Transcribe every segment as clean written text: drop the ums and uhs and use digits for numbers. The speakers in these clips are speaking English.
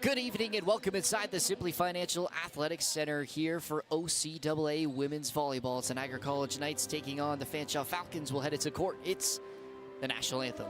Good evening and welcome inside the Simply Financial Athletics Center here for OCAA Women's Volleyball. It's the Niagara College Knights taking on the Fanshawe Falcons. We'll head into court. It's the national anthem.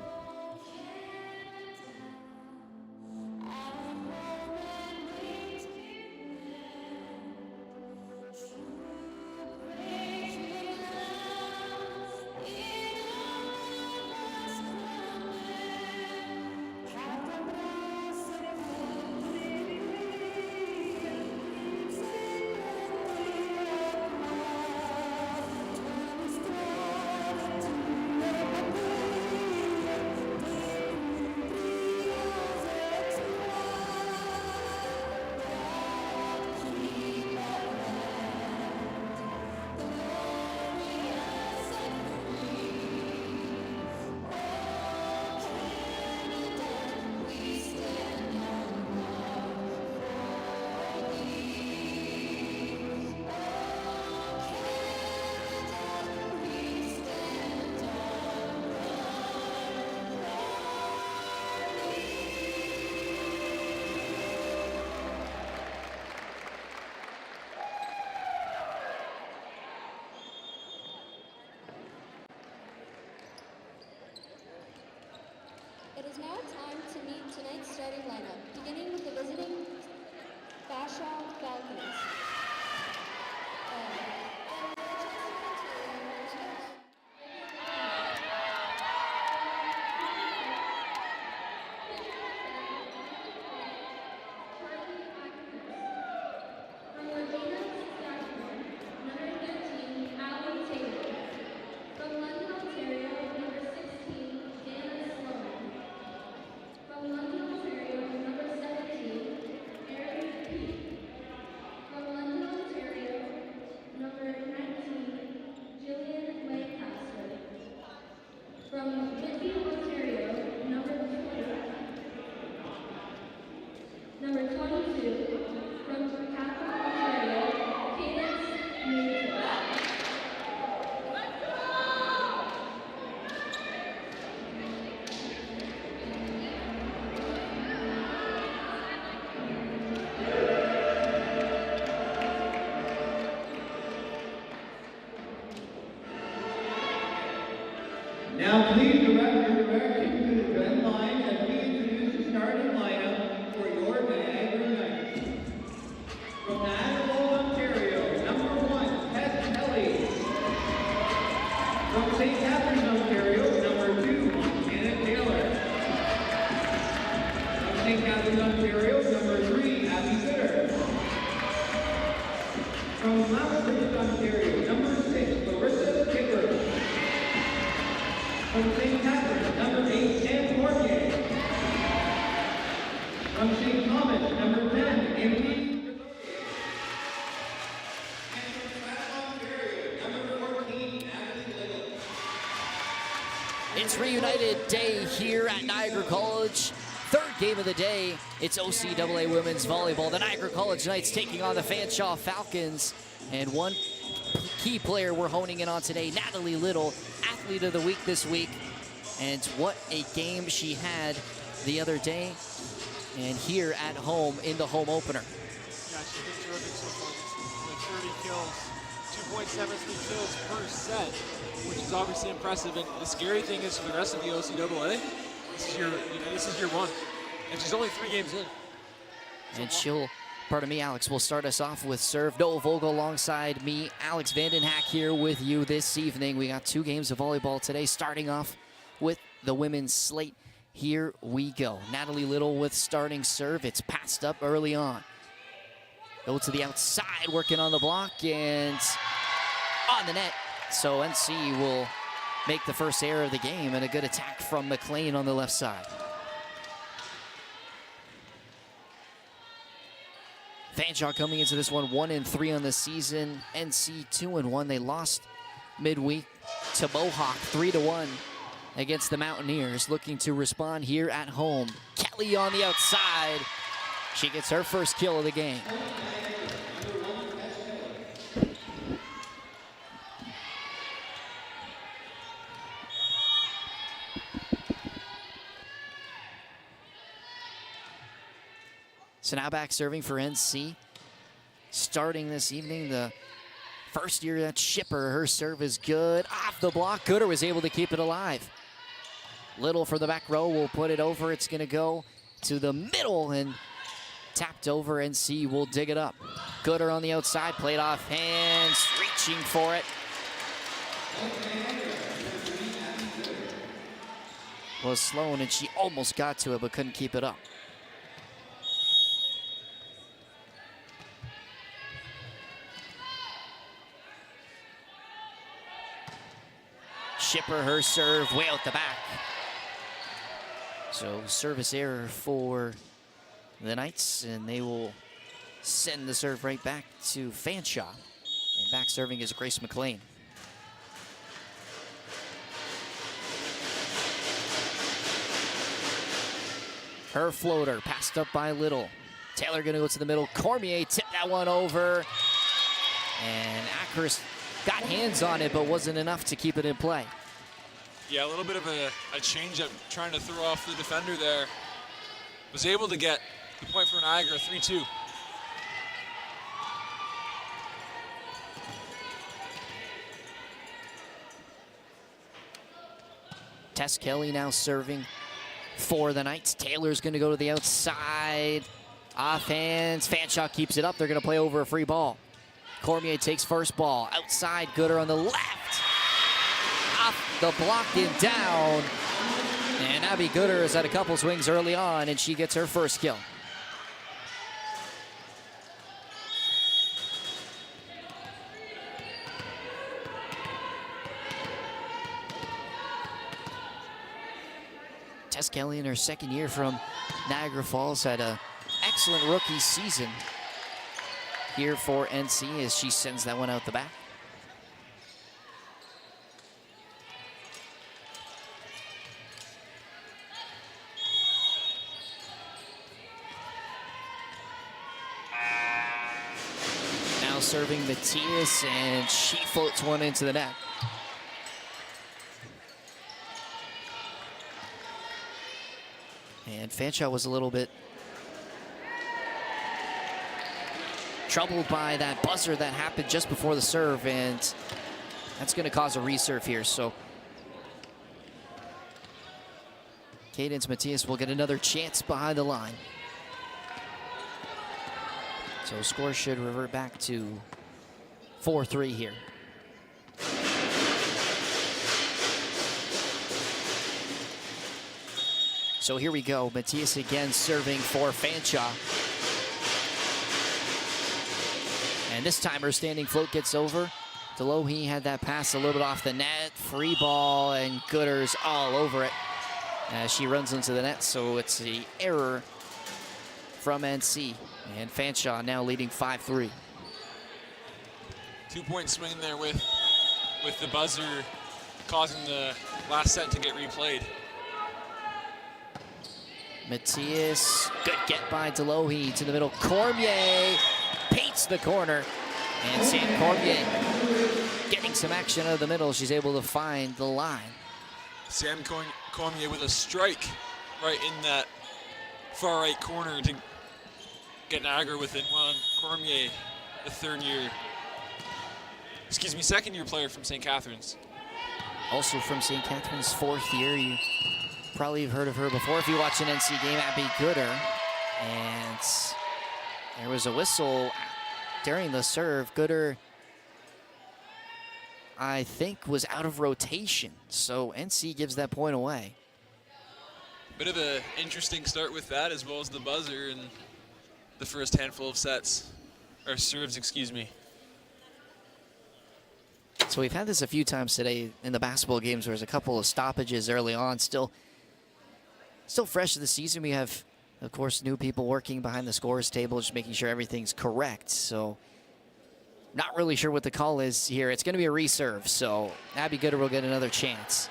It is now time to meet tonight's starting lineup, beginning with the visiting Fanshawe Falcons. Now please direct your direction to the red line as we introduce the starting lineup for your Niagara Knights. From Niagara, Ontario, number 1, Tess Kelly. From St. Catharines, Ontario, number 2, Anna Taylor. From St. Catharines, Ontario, number 3, Abby Bitter. From Lethbridge, Ontario, number 6, Larissa Skipper. From St. Catharines, number 8, Dan Fortier. From St. Thomas, number 10, Emily. And from Fanshawe, Ontario, number 14, Natalie Little. It's reunited day here at Niagara College. Third game of the day. It's OCAA Women's Volleyball. The Niagara College Knights taking on the Fanshawe Falcons. And one key player we're honing in on today, Natalie Little, Athlete of the Week this week. And what a game she had the other day and here at home in the home opener. Yeah, she's been terrific so far. Like 30 kills, 2.73 kills per set, which is obviously impressive. And the scary thing is for the rest of the OCAA, this is year one. And she's only 3 games in. And she'll, pardon me, Alex, will start us off with serve. Noah Vogel alongside me. Alex Vandenhack here with you this evening. We got 2 games of volleyball today, starting off with the women's slate. Here we go. Natalie Little with starting serve. It's passed up early on. Go to the outside, working on the block, and on the net. So NC will make the first error of the game, and a good attack from McLean on the left side. Fanshawe coming into this one 1-3 on the season. NC 2-1. They lost midweek to Mohawk 3-1 against the Mountaineers. Looking to respond here at home. Kelly on the outside. She gets her first kill of the game. So now back serving for NC. Starting this evening, the first year that Shipper, her serve is good. Off the block, Gooder was able to keep it alive. Little for the back row will put it over. It's gonna go to the middle and tapped over. NC will dig it up. Gooder on the outside, played off hands, reaching for it. Was Sloan, and she almost got to it, but couldn't keep it up. Shipper, her serve, way out the back. So service error for the Knights, and they will send the serve right back to Fanshawe. And back serving is Grace McLean. Her floater passed up by Little. Taylor gonna go to the middle. Cormier tipped that one over. And Akers got hands on it, but wasn't enough to keep it in play. Yeah, a little bit of a change-up, trying to throw off the defender there. Was able to get the point for Niagara, 3-2. Tess Kelly now serving for the Knights. Taylor's gonna go to the outside. Off hands, Fanshawe keeps it up. They're gonna play over a free ball. Cormier takes first ball. Outside, Gooder on the left. Off the block and down. And Abby Gooder has had a couple swings early on, and she gets her first kill. Tess Kelly in her second year from Niagara Falls had an excellent rookie season here for NC as she sends that one out the back. Now serving Matthias, and she floats one into the net. And Fanshawe was a little bit troubled by that buzzer that happened just before the serve, and that's going to cause a reserve here. So Cadence Matthias will get another chance behind the line. So score should revert back to 4-3 here. So here we go. Matthias again serving for Fanshawe. And this time her standing float gets over. Delohe had that pass a little bit off the net. Free ball, and Gooder's all over it as she runs into the net. So it's the error from NC. And Fanshawe now leading 5-3. 2-point swing there with the buzzer causing the last set to get replayed. Matthias, good get by Delohe to the middle. Cormier paints the corner. And Sam Cormier getting some action out of the middle. She's able to find the line. Sam Cormier with a strike right in that far right corner to get Niagara within one. Cormier, the second year player from St. Catharines. Also from St. Catharines, fourth year. You probably have heard of her before if you watch an NC game. Abby Gooder. And there was a whistle during the serve. Gooder, I think, was out of rotation. So NC gives that point away. Bit of an interesting start with that, as well as the buzzer in the first handful of sets, or serves, excuse me. So we've had this a few times today in the basketball games where there's a couple of stoppages early on. Still fresh of the season. We have, of course, new people working behind the scores table, just making sure everything's correct. So not really sure what the call is here. It's going to be a reserve, so Abby Gooder will get another chance.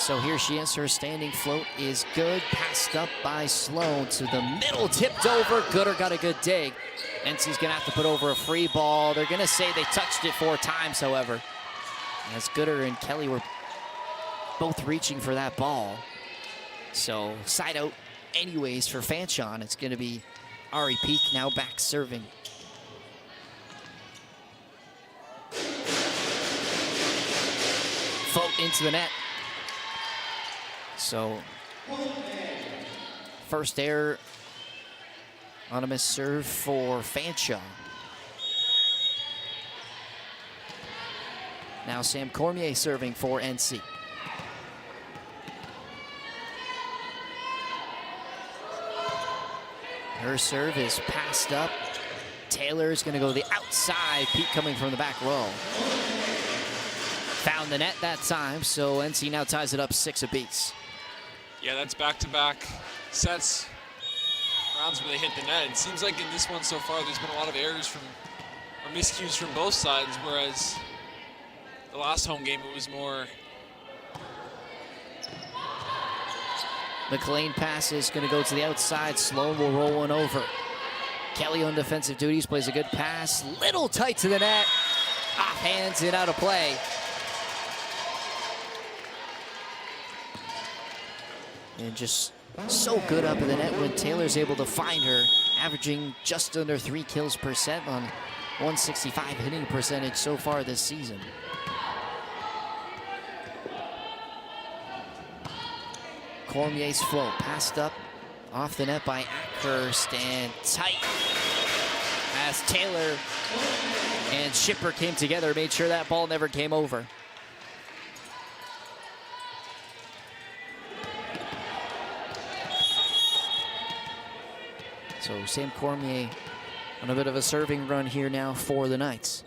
So here she is. Her standing float is good. Passed up by Sloan to the middle, tipped over. Gooder got a good dig. NC's gonna have to put over a free ball. They're gonna say they touched it 4 times, however, as Gooder and Kelly were both reaching for that ball. So side out anyways for Fanshawe. It's gonna be Ari Peak now back serving. Float into the net. So first error on a missed serve for Fanshawe. Now Sam Cormier serving for NC. Her serve is passed up. Taylor's gonna go to the outside. Pete coming from the back row. Found the net that time, so NC now ties it up 6 apiece. Yeah, that's back-to-back sets, rounds where they hit the net. It seems like in this one so far, there's been a lot of errors from, or miscues from both sides, whereas the last home game, it was more. McLean pass is going to go to the outside. Sloan will roll one over. Kelly on defensive duties plays a good pass. Little tight to the net. Off hands and out of play. And just so good up in the net when Taylor's able to find her, averaging just under 3 kills per set on 165 hitting percentage so far this season. Cormier's float passed up off the net by Ackhurst and tight as Taylor and Shipper came together, made sure that ball never came over. So Sam Cormier on a bit of a serving run here now for the Knights.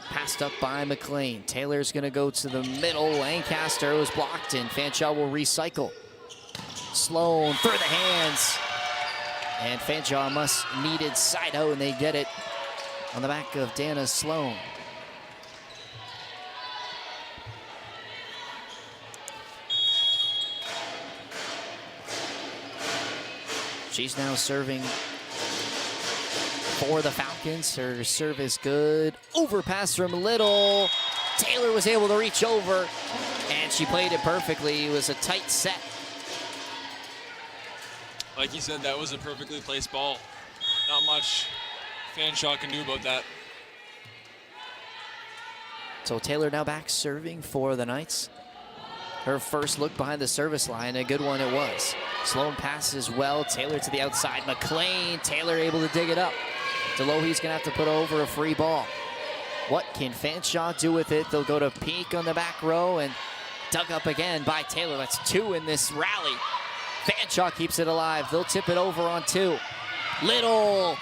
Passed up by McLean. Taylor's gonna go to the middle. Lancaster was blocked and Fanshawe will recycle. Sloan through the hands. And Fanshawe must needed side out and they get it on the back of Dana Sloan. She's now serving for the Falcons. Her serve is good. Overpass from Little. Taylor was able to reach over, and she played it perfectly. It was a tight set. Like you said, that was a perfectly placed ball. Not much Fanshawe can do about that. So Taylor now back serving for the Knights. Her first look behind the service line, a good one it was. Sloan passes well. Taylor to the outside. McLean. Taylor able to dig it up. Delohe's gonna have to put over a free ball. What can Fanshawe do with it? They'll go to Peak on the back row and dug up again by Taylor. That's 2 in this rally. Fanshawe keeps it alive. They'll tip it over on 2. Little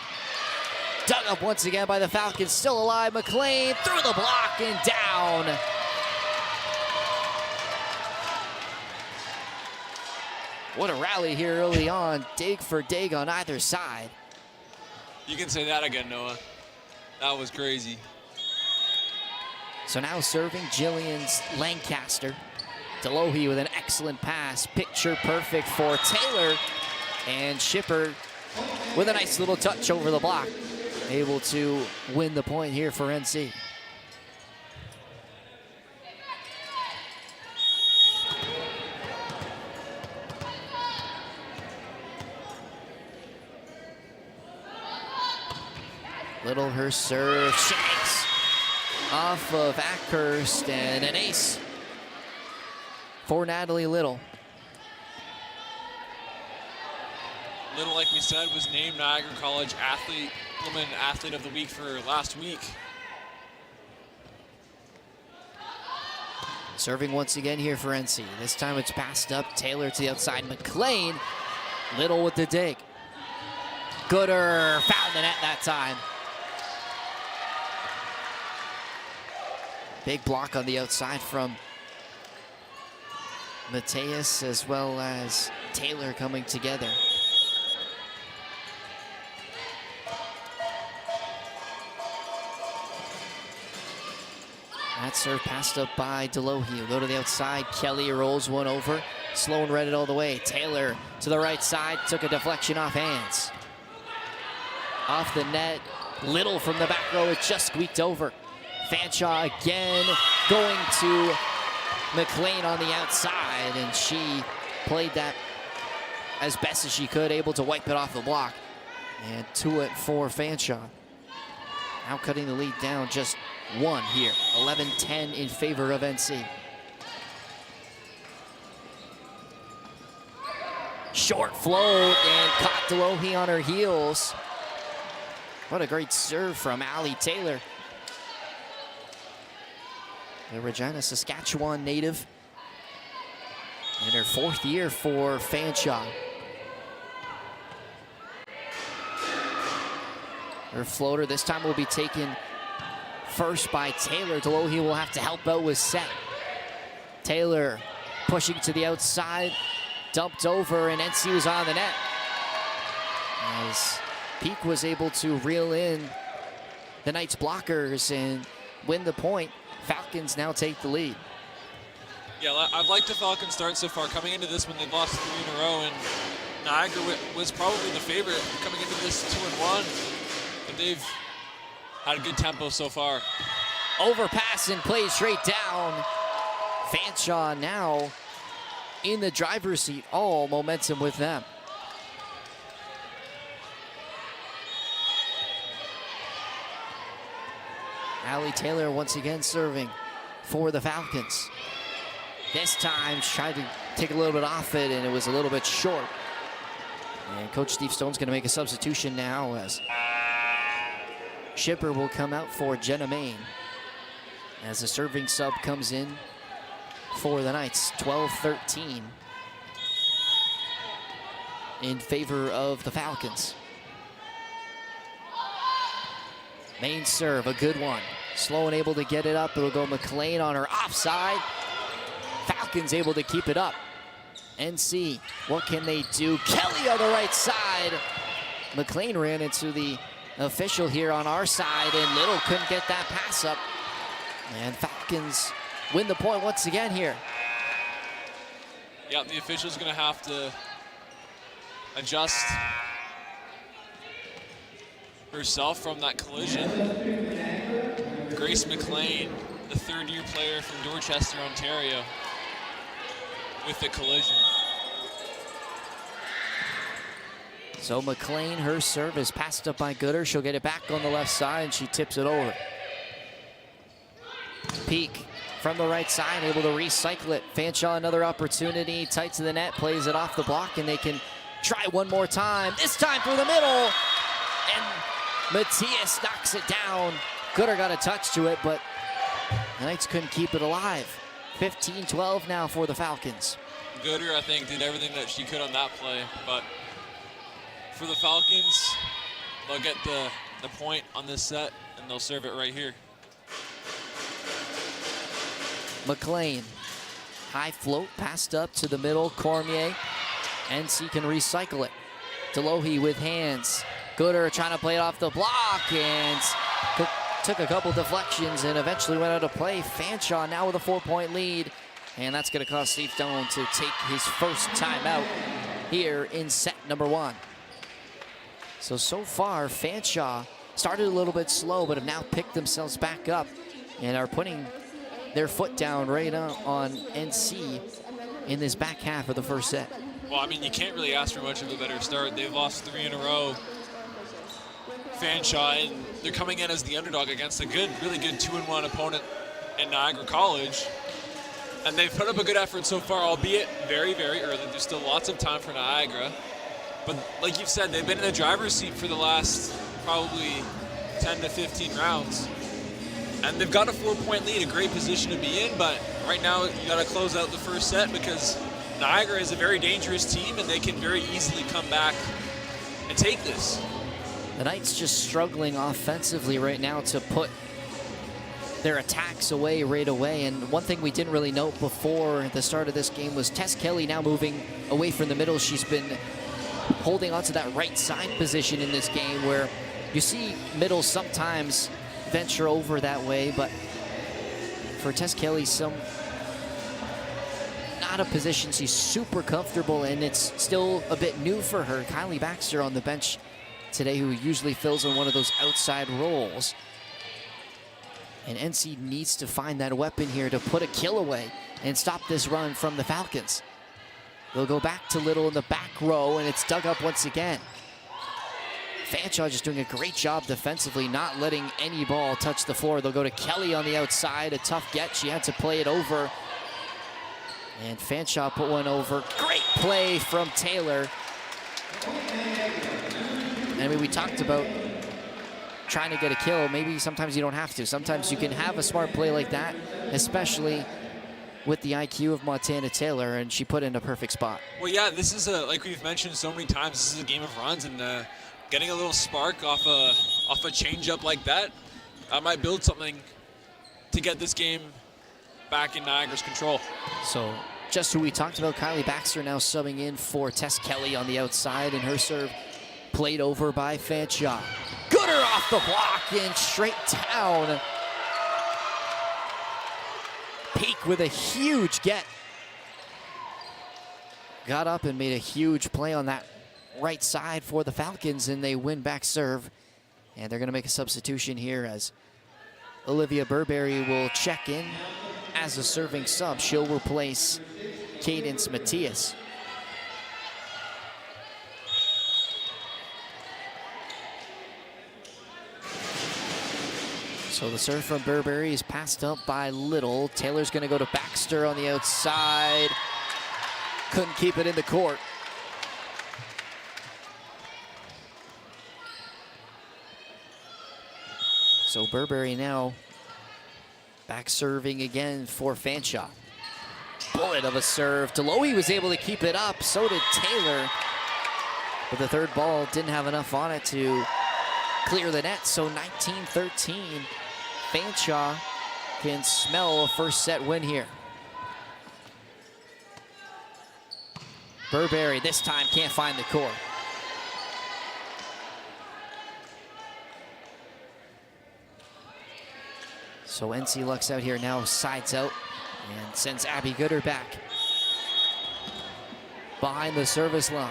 dug up once again by the Falcons. Still alive. McLean through the block and down. What a rally here early on. Dig for dig on either side. You can say that again, Noah. That was crazy. So now serving Jillian's Lancaster. Delohe with an excellent pass. Picture perfect for Taylor. And Shipper with a nice little touch over the block. Able to win the point here for NC. Little her serve, shanks off of Ackhurst and an ace for Natalie Little. Little, like we said, was named Niagara College Woman Athlete of the Week for last week. Serving once again here for NC. This time it's passed up. Taylor to the outside. McLean. Little with the dig. Gooder found the net that time. Big block on the outside from Mateus as well as Taylor coming together. That serve passed up by Delohi. Will go to the outside. Kelly rolls one over. Sloan read it all the way. Taylor to the right side. Took a deflection off hands. Off the net. Little from the back row. It just squeaked over. Fanshawe again going to McLean on the outside. And she played that as best as she could. Able to wipe it off the block. And 2 for Fanshawe. Now cutting the lead down just 1 here. 11-10 in favor of NC. Short float and caught Delohi on her heels. What a great serve from Allie Taylor. The Regina, Saskatchewan native. In her 4th year for Fanshawe. Her floater this time will be taken first by Taylor. Delohi will have to help out with set. Taylor pushing to the outside, dumped over, and NC was on the net. As Peak was able to reel in the Knights blockers and win the point, Falcons now take the lead. Yeah, I've liked the Falcons start so far. Coming into this one, they've lost 3 in a row, and Niagara was probably the favorite coming into this 2-1. But they've had a good tempo so far. Overpass and play straight down. Fanshawe now in the driver's seat. All momentum with them. Allie Taylor once again serving for the Falcons. This time she tried to take a little bit off it, and it was a little bit short. And Coach Steve Stone's going to make a substitution now as Shipper will come out for Jenna Main as the serving sub comes in for the Knights. 12-13 in favor of the Falcons. Main serve, a good one. Sloan able to get it up. It'll go McLean on her offside. Falcons able to keep it up. NC, what can they do? Kelly on the right side. McLean ran into the official here on our side, and Little couldn't get that pass up. And Falcons win the point once again here. Yeah, the official's going to have to adjust herself from that collision. Grace McLean, the 3rd-year player from Dorchester, Ontario, with the collision. So McLean, her serve is passed up by Gooder. She'll get it back on the left side, and she tips it over. Peak from the right side, able to recycle it. Fanshawe, another opportunity, tight to the net, plays it off the block, and they can try one more time. This time through the middle, and Matthias knocks it down. Gooder got a touch to it, but the Knights couldn't keep it alive. 15-12 now for the Falcons. Gooder, I think, did everything that she could on that play, but for the Falcons, they'll get the point on this set, and they'll serve it right here. McLean, high float, passed up to the middle. Cormier, NC can recycle it. Delohi with hands. Gooder trying to play it off the block, and took a couple deflections and eventually went out of play. Fanshawe now with a 4-point lead, and that's going to cause Steve Stone to take his first timeout here in set number 1. So far, Fanshawe started a little bit slow, but have now picked themselves back up and are putting their foot down right on NC in this back half of the first set. Well, I mean, you can't really ask for much of a better start. They've lost 3 in a row. Fanshawe, and they're coming in as the underdog against a really good 2-1 opponent in Niagara College. And they've put up a good effort so far, albeit very, very early. There's still lots of time for Niagara. But like you've said, they've been in the driver's seat for the last probably 10 to 15 rounds. And they've got a 4-point lead, a great position to be in, but right now you gotta close out the first set because Niagara is a very dangerous team and they can very easily come back and take this. The Knights just struggling offensively right now to put their attacks away right away. And one thing we didn't really note before the start of this game was Tess Kelly now moving away from the middle. She's been holding onto that right side position in this game where you see middle sometimes venture over that way, but for Tess Kelly, not a position she's super comfortable in. It's still a bit new for her. Kylie Baxter on the bench today, who usually fills in one of those outside roles. And NC needs to find that weapon here to put a kill away and stop this run from the Falcons. They'll go back to Little in the back row, and it's dug up once again. Fanshawe just doing a great job defensively, not letting any ball touch the floor. They'll go to Kelly on the outside, a tough get. She had to play it over. And Fanshawe put one over. Great play from Taylor. I mean, we talked about trying to get a kill. Maybe sometimes you don't have to. Sometimes you can have a smart play like that, especially with the IQ of Montana Taylor, and she put in a perfect spot. Well, yeah, this is like we've mentioned so many times, this is a game of runs, and getting a little spark off a change-up like that might build something to get this game back in Niagara's control. So just who we talked about, Kylie Baxter now subbing in for Tess Kelly on the outside, and her serve played over by Fanshawe. Gooder off the block and straight down. Peak with a huge get. Got up and made a huge play on that right side for the Falcons, and they win back serve. And they're going to make a substitution here as Olivia Burberry will check in as a serving sub. She'll replace Cadence Matias. So the serve from Burberry is passed up by Little. Taylor's going to go to Baxter on the outside. Couldn't keep it in the court. So Burberry now back serving again for Fanshawe. Bullet of a serve. Deloe was able to keep it up. So did Taylor. But the third ball didn't have enough on it to clear the net. So 19-13. Fanshawe can smell a first set win here. Burberry this time can't find the court. So NC Lux out here now, sides out, and sends Abby Gooder back behind the service line.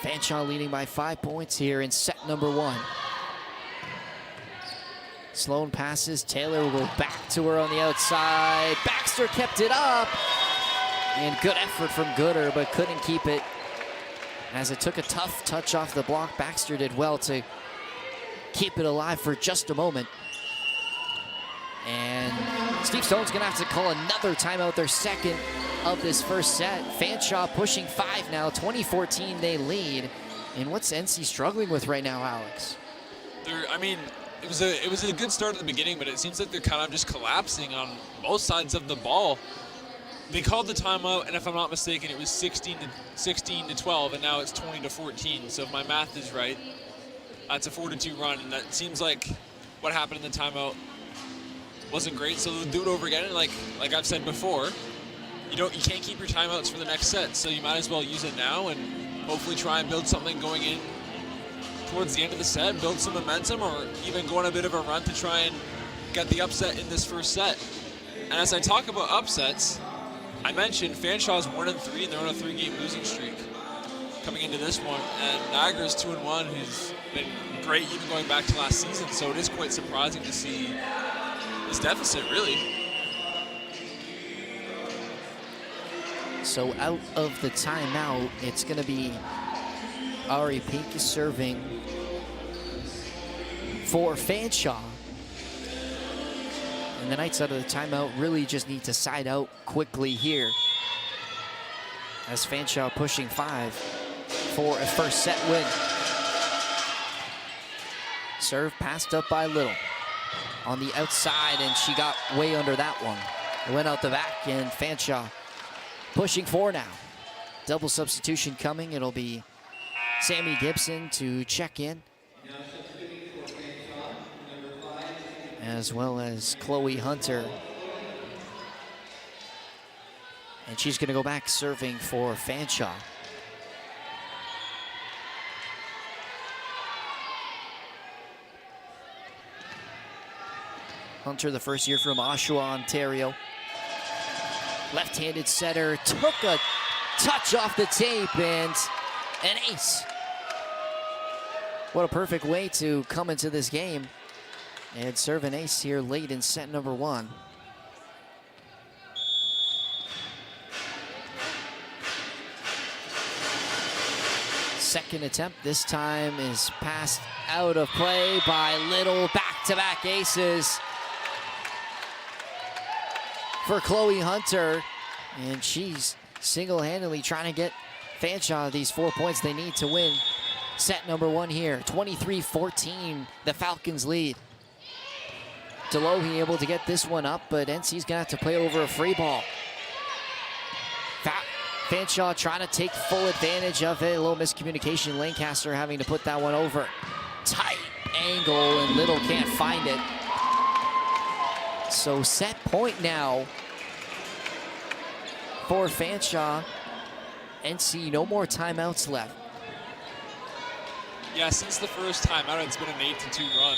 Fanshawe leading by 5 points here in set number 1. Sloan passes, Taylor will go back to her on the outside. Baxter kept it up, and good effort from Gooder, but couldn't keep it as it took a tough touch off the block. Baxter did well to keep it alive for just a moment. And Steve Stone's gonna have to call another timeout, their second of this first set. Fanshawe pushing 5 now, 20-14 they lead. And what's NC struggling with right now, Alex? I mean, it was a good start at the beginning, but it seems like they're kind of just collapsing on both sides of the ball. They called the timeout, and if I'm not mistaken, it was 16 to 12, and now it's 20 to 14. So if my math is right, that's a 4-2 run, and that seems like what happened in the timeout wasn't great. So they'll do it over again, and like I've said before, you can't keep your timeouts for the next set, so you might as well use it now and hopefully try and build something going in towards the end of the set, build some momentum, or even go on a bit of a run to try and get the upset in this first set. And as I talk about upsets, I mentioned Fanshawe's 1-3, and they're on a 3-game losing streak coming into this one, and Niagara's 2-1, who's been great even going back to last season. So it is quite surprising to see this deficit, really. So out of the timeout, it's going to be Ari Pink serving for Fanshawe. And the Knights out of the timeout really just need to side out quickly here, as Fanshawe pushing 5 for a first set win. Serve passed up by Little on the outside, and she got way under that one. It went out the back, and Fanshawe pushing 4 now. Double substitution coming. It'll be Sammy Gibson to check in, as well as Chloe Hunter. And she's going to go back serving for Fanshawe. Hunter, the first year from Oshawa, Ontario. Left-handed setter, took a touch off the tape, and an ace. What a perfect way to come into this game and serve an ace here late in set number 1. Second attempt, this time is passed out of play by Little. Back-to-back aces for Chloe Hunter, and she's single-handedly trying to get Fanshawe these 4 points they need to win set number 1 here. 23-14, the Falcons lead. Delohe able to get this one up, but NC's gonna have to play over a free ball. Fanshawe trying to take full advantage of it. A little miscommunication. Lancaster having to put that one over. Tight angle, and Little can't find it. So set point now for Fanshawe. NC, no more timeouts left. Yeah, since the first timeout, it's been an 8-2 run.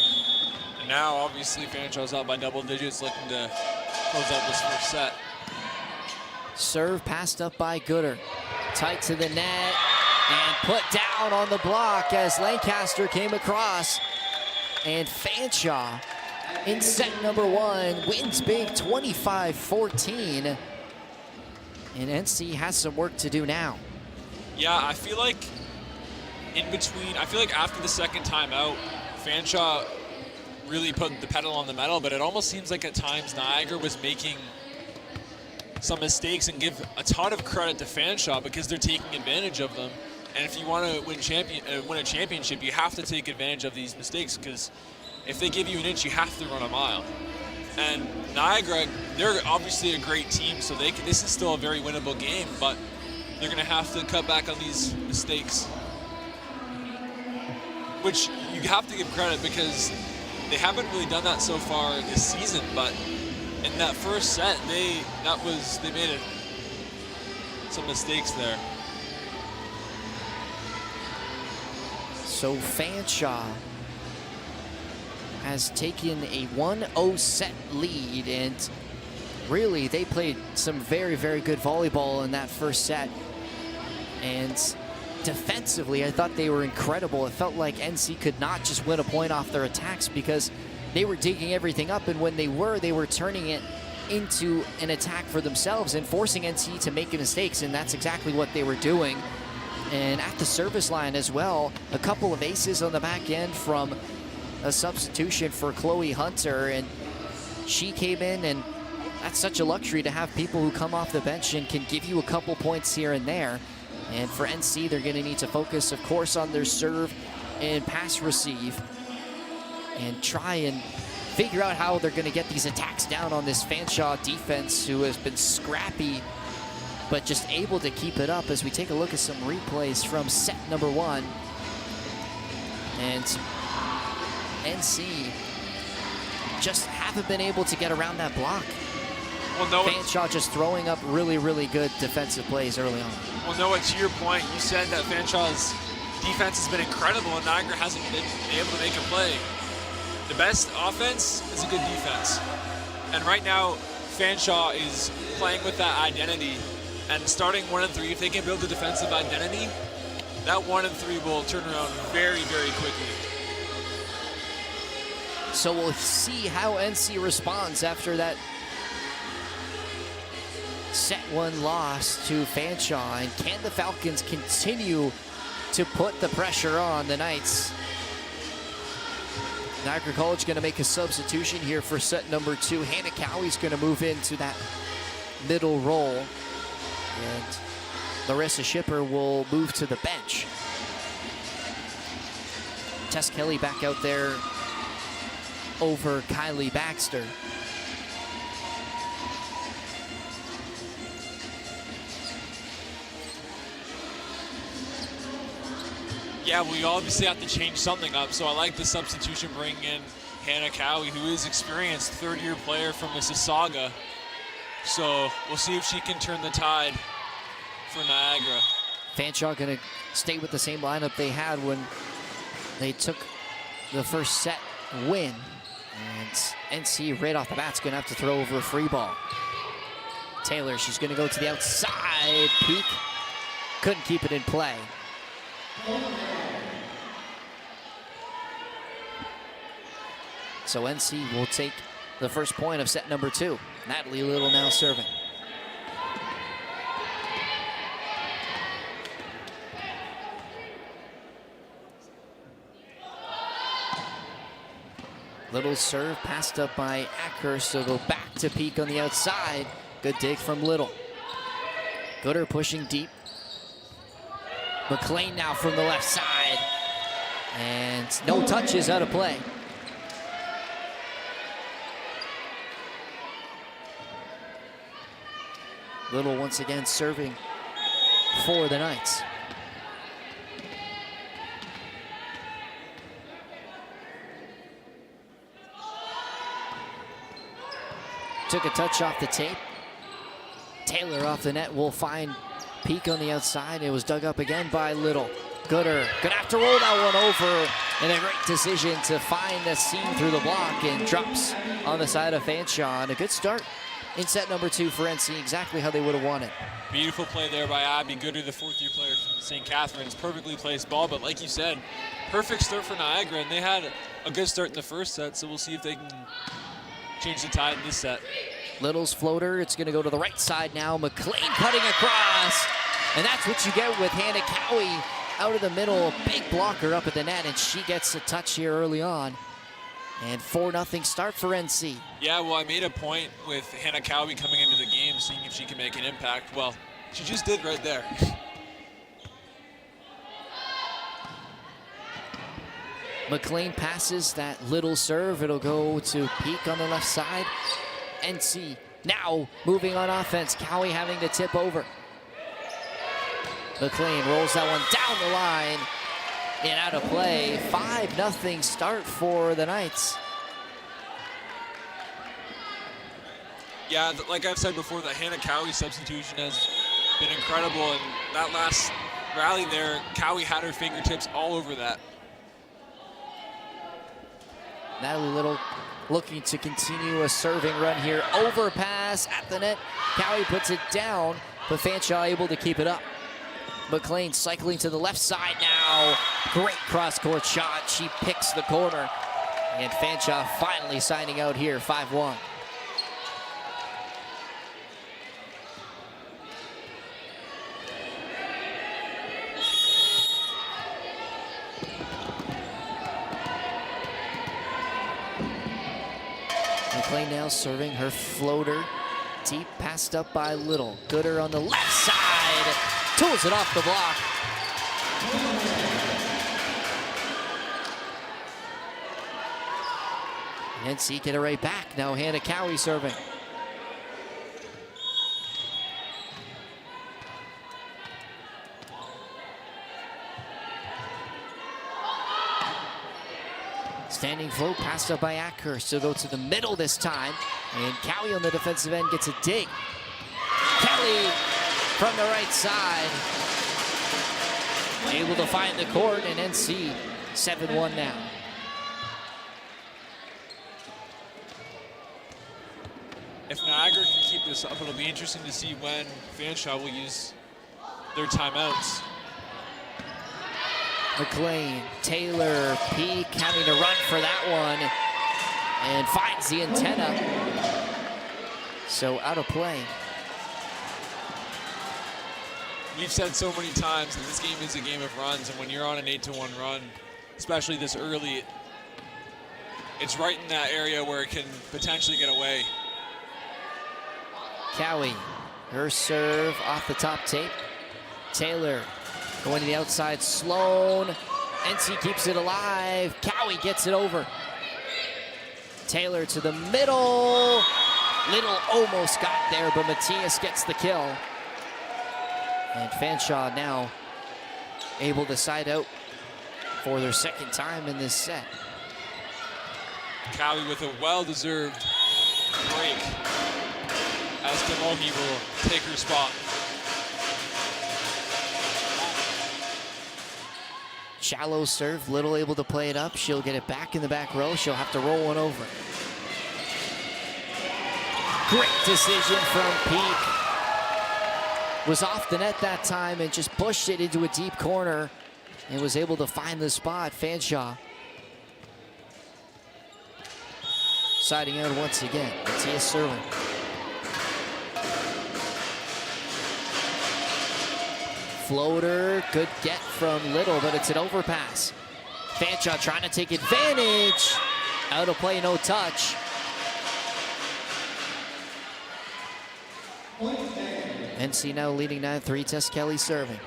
And now, obviously, Fanshawe's out by double digits, looking to close out this first set. Serve passed up by Gooder. Tight to the net and put down on the block as Lancaster came across. And Fanshawe in set number 1 wins big 25-14. And NC has some work to do now. Yeah, I feel like after the second timeout, Fanshawe really put the pedal on the metal, but it almost seems like at times Niagara was making some mistakes, and give a ton of credit to Fanshawe because they're taking advantage of them. And if you want to win a championship, you have to take advantage of these mistakes, because if they give you an inch, you have to run a mile. And Niagara, they're obviously a great team, so this is still a very winnable game, but they're going to have to cut back on these mistakes, which you have to give credit because they haven't really done that so far this season. But in that first set, they made some mistakes there. So Fanshawe has taken a 1-0 set lead, and really they played some very, very good volleyball in that first set. And defensively, I thought they were incredible. It felt like NC could not just win a point off their attacks because they were digging everything up, and when they were turning it into an attack for themselves and forcing NC to make mistakes, and that's exactly what they were doing. And at the service line as well, a couple of aces on the back end from a substitution for Chloe Hunter, and she came in, and that's such a luxury to have people who come off the bench and can give you a couple points here and there. And for NC, they're going to need to focus, of course, on their serve and pass receive and try and figure out how they're going to get these attacks down on this Fanshawe defense, who has been scrappy but just able to keep it up. As we take a look at some replays from set number 1. And NC just haven't been able to get around that block. Well, Noah, Fanshawe just throwing up really, really good defensive plays early on. Well, Noah, to your point, you said that Fanshawe's defense has been incredible and Niagara hasn't been able to make a play. The best offense is a good defense. And right now, Fanshawe is playing with that identity. And starting 1 and 3, if they can build a defensive identity, that 1 and 3 will turn around very, very quickly. So we'll see how NC responds after that set 1 loss to Fanshawe. And can the Falcons continue to put the pressure on the Knights? Niagara College going to make a substitution here for set number 2. Hannah Cowie's going to move into that middle role. And Larissa Shipper will move to the bench. Tess Kelly back out there over Kylie Baxter. Yeah, we obviously have to change something up, so I like the substitution bringing in Hannah Cowie, who is experienced third-year player from Mississauga. So we'll see if she can turn the tide for Niagara. Fanshawe going to stay with the same lineup they had when they took the first set win And NC right off the bat's gonna have to throw over a free ball. Taylor, she's gonna go to the outside, peek. Couldn't keep it in play. So NC will take the first point of set number 2. Natalie Little now serving. Little's serve passed up by Ackhurst, so go back to peek on the outside. Good dig from Little. Gooder pushing deep. McLean now from the left side. And no touches, out of play. Little once again serving for the Knights. Took a touch off the tape. Taylor off the net will find peek on the outside. It was dug up again by Little. Gooder gonna have to roll that one over, and a great decision to find the seam through the block, and drops on the side of Fanshawe. And a good start in set number 2 for NC, exactly how they would have wanted. Beautiful play there by Abby Gooder, the 4th-year player from St. Catharines. Perfectly placed ball, but like you said, perfect start for Niagara, and they had a good start in the first set, so we'll see if they can change the tide in this set. Little's floater, it's gonna go to the right side now. McLean cutting across, and that's what you get with Hannah Cowie out of the middle. A big blocker up at the net, and she gets a touch here early on. And 4-0 start for NC. Yeah, well, I made a point with Hannah Cowie coming into the game, seeing if she can make an impact. Well, she just did right there. McLean passes that Little serve. It'll go to peek on the left side. NC now moving on offense. Cowie having to tip over. McLean rolls that one down the line and out of play. 5-0 start for the Knights. Yeah, like I've said before, the Hannah Cowie substitution has been incredible, and that last rally there, Cowie had her fingertips all over that. Natalie Little looking to continue a serving run here. Overpass at the net. Cowie puts it down, but Fanshawe able to keep it up. McLean cycling to the left side now. Great cross-court shot. She picks the corner. And Fanshawe finally signing out here, 5-1. McLean now serving her floater. Deep, passed up by Little. Gooder on the left side. Tools it off the block. NC get it right back. Now Hannah Cowie serving. Standing float, passed up by Ackhurst. She'll go to the middle this time. And Cowie on the defensive end gets a dig. Kelly from the right side. Able to find the court, and NC 7-1 now. If Niagara can keep this up, it'll be interesting to see when Fanshawe will use their timeouts. McLean, Taylor, Peak having to run for that one and finds the antenna. So out of play. We've said so many times that this game is a game of runs, and when you're on an 8-1 run, especially this early, it's right in that area where it can potentially get away. Cowie, her serve off the top tape. Taylor going to the outside, Sloan. NC keeps it alive. Cowie gets it over. Taylor to the middle. Little almost got there, but Matthias gets the kill. And Fanshawe now able to side out for their second time in this set. Cowie with a well-deserved break as Demohi will take her spot. Shallow serve, Little able to play it up. She'll get it back in the back row. She'll have to roll one over. Great decision from Peak. Was off the net that time and just pushed it into a deep corner and was able to find the spot. Fanshawe siding out once again. Matthias serving. Floater, good get from Little, but it's an overpass. Fanshawe trying to take advantage. Out of play, no touch. NC now leading 9-3. Tess Kelly serving.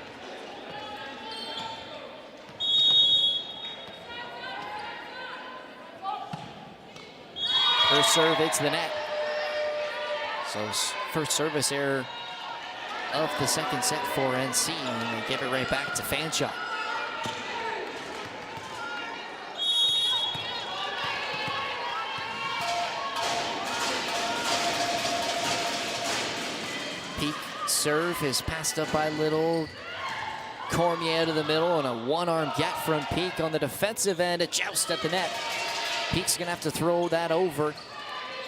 First serve hits the net. So first service error of the second set for NC, and they give it right back to Fanshawe. Peak serve is passed up by Little. Cormier to the middle, and a one-arm get from Peak on the defensive end. A joust at the net. Peak's gonna have to throw that over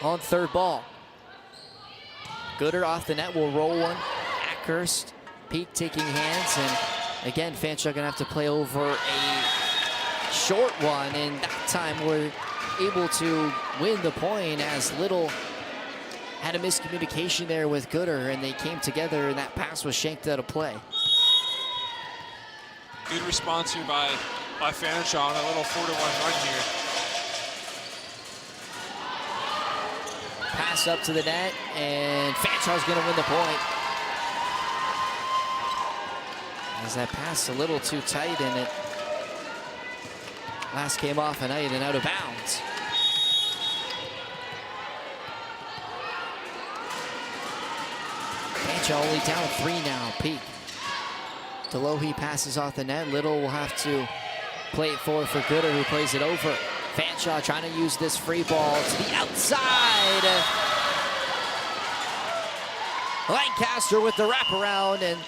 on third ball. Gooder off the net will roll one. Ackhurst, Peak taking hands, and again, Fanshawe gonna have to play over a short one, and that time we're able to win the point as Little had a miscommunication there with Gooder, and they came together, and that pass was shanked out of play. Good response here by Fanshawe on a little 4-1 run here. Pass up to the net, and Fanshawe's gonna win the point. As that pass a little too tight, and it last came off a night and out of bounds. Fanshawe only down 3 now. Peak. Delohi passes off the net. Little will have to play it forward for Gooder, who plays it over. Fanshawe trying to use this free ball to the outside. Lancaster with the wraparound, and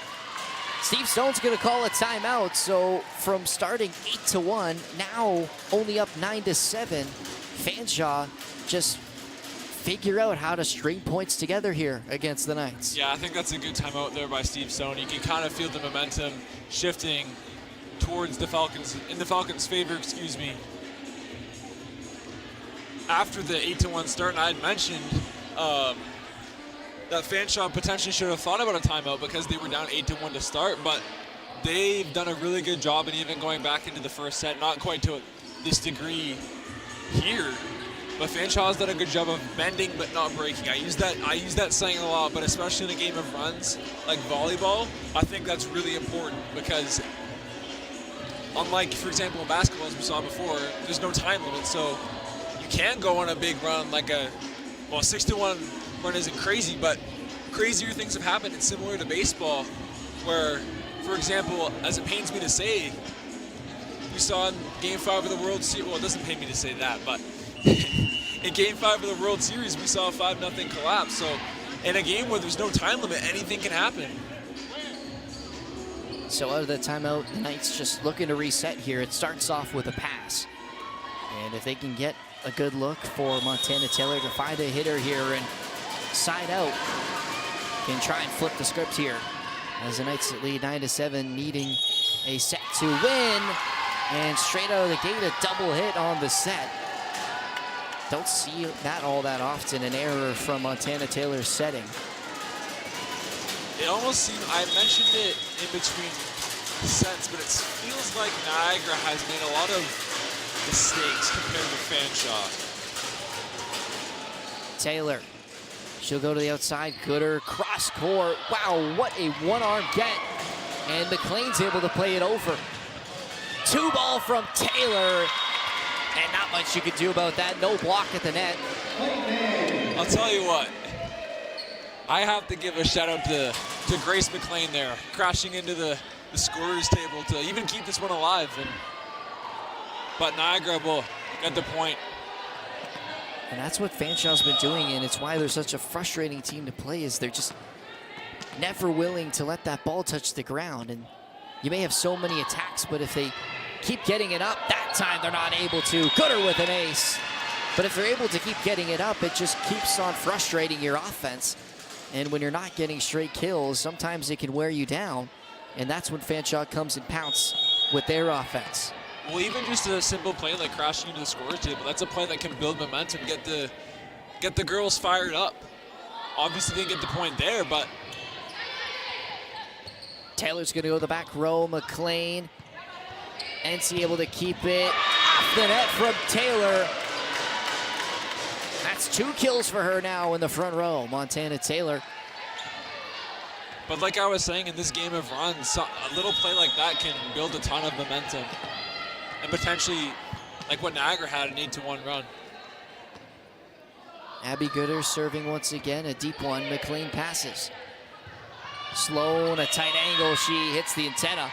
Steve Stone's going to call a timeout. So from starting 8-1, now only up 9-7. Fanshawe just figure out how to string points together here against the Knights. Yeah, I think that's a good timeout there by Steve Stone. You can kind of feel the momentum shifting towards the Falcons, in the Falcons' favor, excuse me. After the 8-1 start, and I had mentioned that Fanshawe potentially should have thought about a timeout because they were down 8-1 to start, but they've done a really good job in even going back into the first set, not quite to this degree here, but Fanshawe has done a good job of bending but not breaking. I use that saying a lot, but especially in a game of runs like volleyball, I think that's really important because unlike, for example, in basketball, as we saw before, there's no time limit, so you can go on a big run like a 6-1 run isn't crazy, but crazier things have happened. It's similar to baseball where, for example, as it pains me to say, we saw in Game 5 of the World Series, well, it doesn't pain me to say that, but in Game 5 of the World Series, we saw a 5-0 collapse. So in a game where there's no time limit, anything can happen. So out of the timeout, the Knights just looking to reset here. It starts off with a pass. And if they can get a good look for Montana Taylor to find a hitter here and side out, can try and flip the script here. As the Knights lead 9-7, needing a set to win. And straight out of the gate, a double hit on the set. Don't see that all that often, an error from Montana Taylor's setting. It almost seemed, I mentioned it in between sets, but it feels like Niagara has made a lot of mistakes compared to Fanshawe. Taylor, she'll go to the outside. Gooder, cross court. Wow, what a one-arm get. And McLean's able to play it over. 2-ball from Taylor. And not much you could do about that. No block at the net. I'll tell you what. I have to give a shout out to Grace McLean there, crashing into the scorer's table to even keep this one alive. But Niagara will get the point. And that's what Fanshawe's been doing, and it's why they're such a frustrating team to play, is they're just never willing to let that ball touch the ground. And you may have so many attacks, but if they keep getting it up. That time they're not able to. Gooder with an ace. But if they're able to keep getting it up, it just keeps on frustrating your offense. And when you're not getting straight kills, sometimes it can wear you down. And that's when Fanshawe comes and pounce with their offense. Well, even just a simple play like crashing into the scorer's table, that's a play that can build momentum, get the girls fired up. Obviously, they didn't get the point there, but Taylor's going to go to the back row. McLean. NC able to keep it off the net from Taylor. That's 2 kills for her now in the front row. Montana Taylor. But like I was saying, in this game of runs, a little play like that can build a ton of momentum. And potentially, like what Niagara had, an 8-1 run. Abby Gooder serving once again, a deep one. McLean passes. Sloan, a tight angle. She hits the antenna.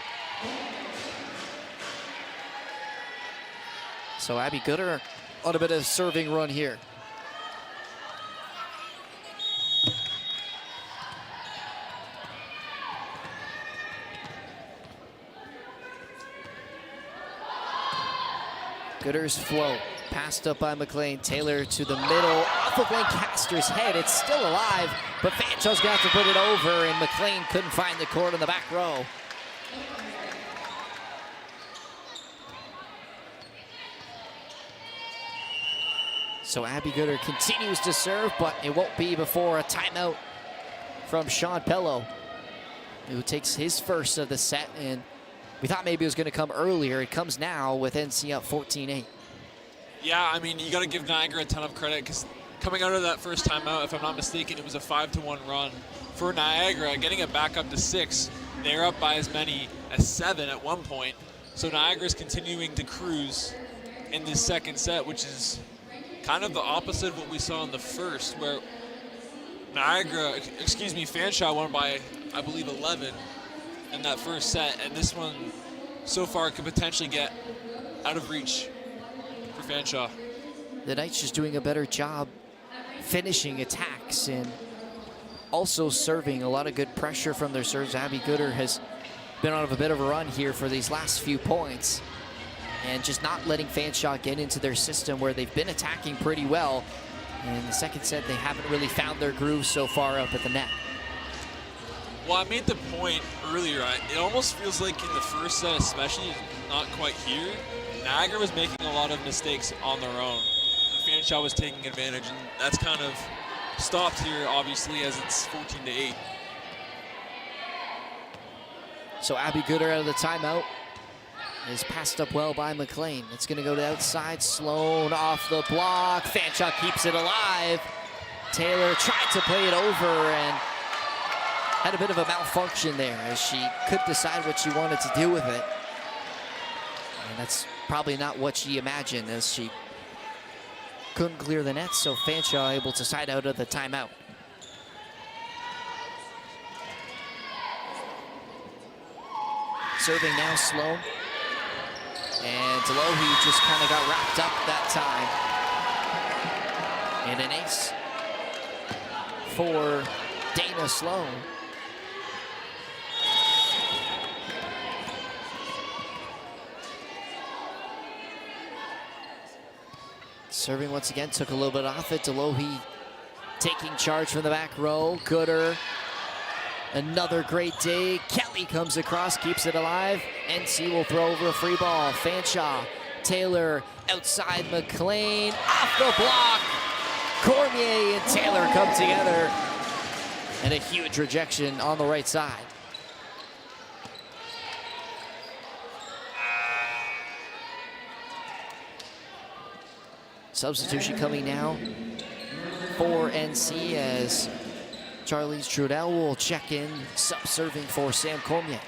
So Abby Gooder on a bit of serving run here. Gooder's flow, passed up by McLean. Taylor to the middle, off of Lancaster's head. It's still alive, but Fanshawe's got to put it over, and McLean couldn't find the court in the back row. So Abby Gooder continues to serve, but it won't be before a timeout from Sean Pello, who takes his first of the set, and we thought maybe it was going to come earlier. It comes now with NC up 14-8. Yeah, I mean, you got to give Niagara a ton of credit because coming out of that first timeout, if I'm not mistaken, it was a 5-1 run for Niagara, getting it back up to 6. They're up by as many as 7 at one point. So Niagara's continuing to cruise in this second set, which is kind of the opposite of what we saw in the first, where Fanshawe won by, I believe, 11 in that first set, and this one so far could potentially get out of reach for Fanshawe. The Knights just doing a better job finishing attacks and also serving. A lot of good pressure from their serves. Abby Gooder has been on a bit of a run here for these last few points, and just not letting Fanshawe get into their system where they've been attacking pretty well. And in the second set, they haven't really found their groove so far up at the net. Well, I made the point earlier. It almost feels like in the first set, especially, not quite here, Niagara was making a lot of mistakes on their own. Fanshawe was taking advantage, and that's kind of stopped here, obviously, as it's 14-8. So Abby Gooder out of the timeout is passed up well by McLean. It's going to go to the outside. Sloan off the block. Fanshawe keeps it alive. Taylor tried to play it over and had a bit of a malfunction there as she couldn't decide what she wanted to do with it. And that's probably not what she imagined, as she couldn't clear the net, so Fanshawe able to side out of the timeout. Serving now, Sloan. And Delohi just kind of got wrapped up that time. And an ace for Dana Sloan. Serving once again, took a little bit off it. Delohi taking charge from the back row. Gooder, another great day. Kelly comes across, keeps it alive. NC will throw over a free ball. Fanshawe, Taylor outside McLean, off the block. Cormier and Taylor come together. And a huge rejection on the right side. Substitution coming now for NC as Charlize Trudell will check in, sub-serving for Sam Cormier.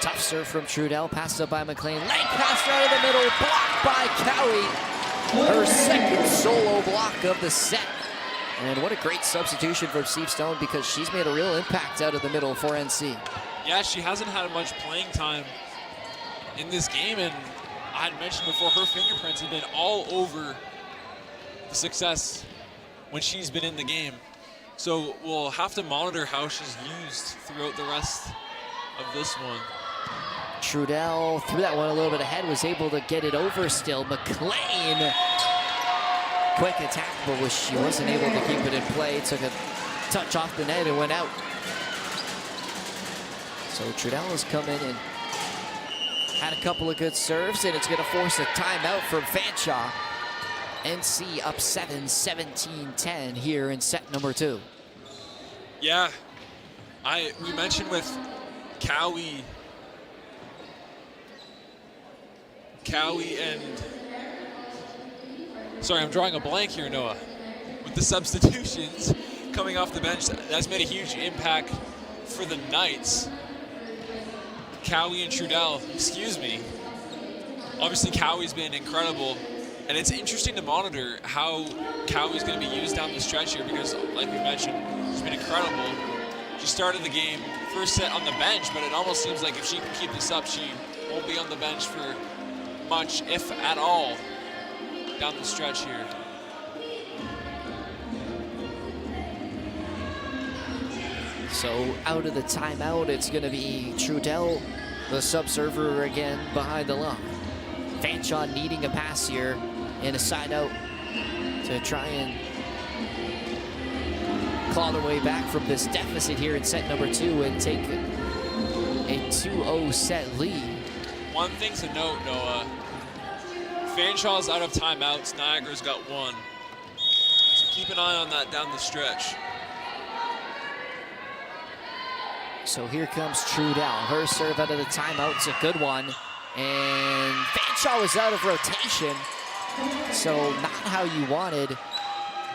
Tough serve from Trudell, passed up by McLean. Lancaster out of the middle, blocked by Cowie. Her second solo block of the set. And what a great substitution from Steve Stone, because she's made a real impact out of the middle for NC. Yeah, she hasn't had much playing time in this game, and I had mentioned before, her fingerprints have been all over the success when she's been in the game. So we'll have to monitor how she's used throughout the rest of this one. Trudell threw that one a little bit ahead, was able to get it over still. McLean, quick attack, but she wasn't able to keep it in play. Took a touch off the net and went out. So Trudell has come in and had a couple of good serves, and it's going to force a timeout from Fanshawe. NC up 7, 17-10 here in set number 2. Yeah, we mentioned with Cowie and, sorry, I'm drawing a blank here, Noah. With the substitutions coming off the bench, that's made a huge impact for the Knights. Cowie and Trudell, excuse me. Obviously, Cowie's been incredible, and it's interesting to monitor how Cowie's going to be used down the stretch here because, like we mentioned, she's been incredible. She started the game first set on the bench, but it almost seems like if she can keep this up, she won't be on the bench for much, if at all, down the stretch here. So out of the timeout, it's going to be Trudell, the sub-server again behind the line. Fanshawe needing a pass here and a side out to try and claw their way back from this deficit here in set number 2 and take a 2-0 set lead. One thing to note, Noah, Fanshawe's out of timeouts, Niagara's got 1. So keep an eye on that down the stretch. So here comes Trudell. Her serve out of the timeout. It's a good one. And Fanshawe was out of rotation. So not how you wanted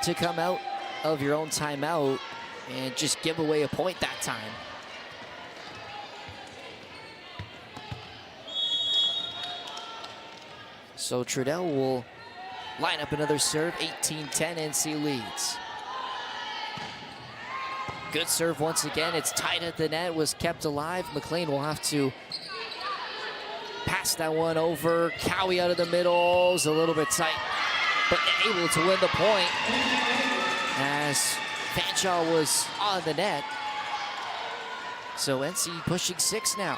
to come out of your own timeout and just give away a point that time. So Trudell will line up another serve. 18-10, NC leads. Good serve once again. It's tight at the net, was kept alive. McLean will have to pass that one over. Cowie out of the middle is a little bit tight, but able to win the point as Fanshawe was on the net. So NC pushing 6 now.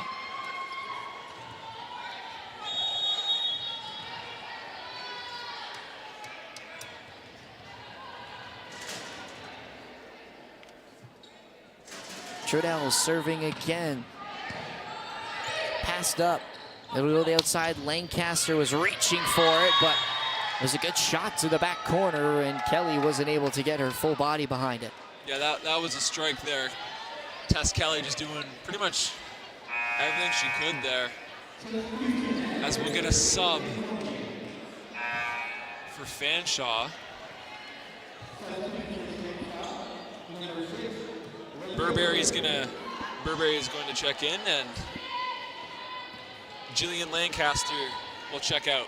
Trudell serving again. Passed up. It'll go to the outside. Lancaster was reaching for it, but it was a good shot to the back corner, and Kelly wasn't able to get her full body behind it. Yeah, that was a strike there. Tess Kelly just doing pretty much everything she could there. As we'll get a sub for Fanshawe. Burberry is going to check in, and Jillian Lancaster will check out.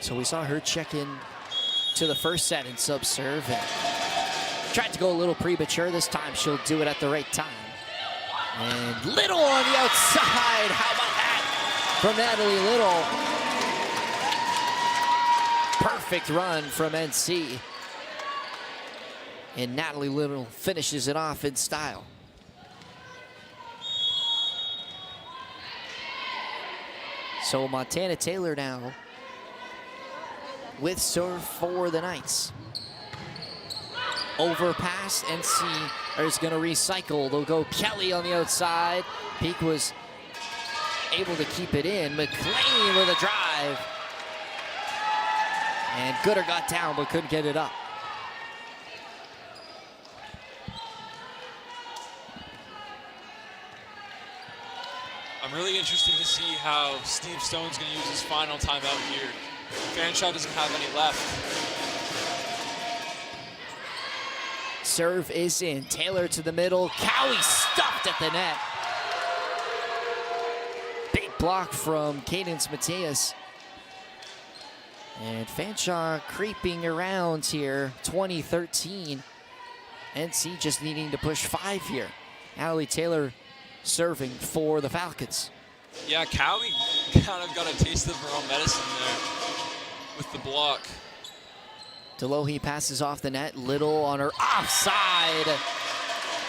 So we saw her check in to the first set in sub-serve and tried to go a little premature. This time she'll do it at the right time. And Little on the outside. How about that from Natalie Little? Perfect run from NC. And Natalie Little finishes it off in style. So Montana Taylor now with serve for the Knights. Overpass, NC is going to recycle. They'll go Kelly on the outside. Peak was able to keep it in. McLean with a drive. And Gooder got down but couldn't get it up. I'm really interested to see how Steve Stone's going to use his final timeout here. Fanshawe doesn't have any left. Serve is in. Taylor to the middle. Cowie stuffed at the net. Big block from Cadence Mateus. And Fanshawe creeping around here. 2013. NC just needing to push 5 here. Natalie Taylor serving for the Falcons. Yeah, Cowie kind of got a taste of her own medicine there with the block. Delohe passes off the net. Little on her offside.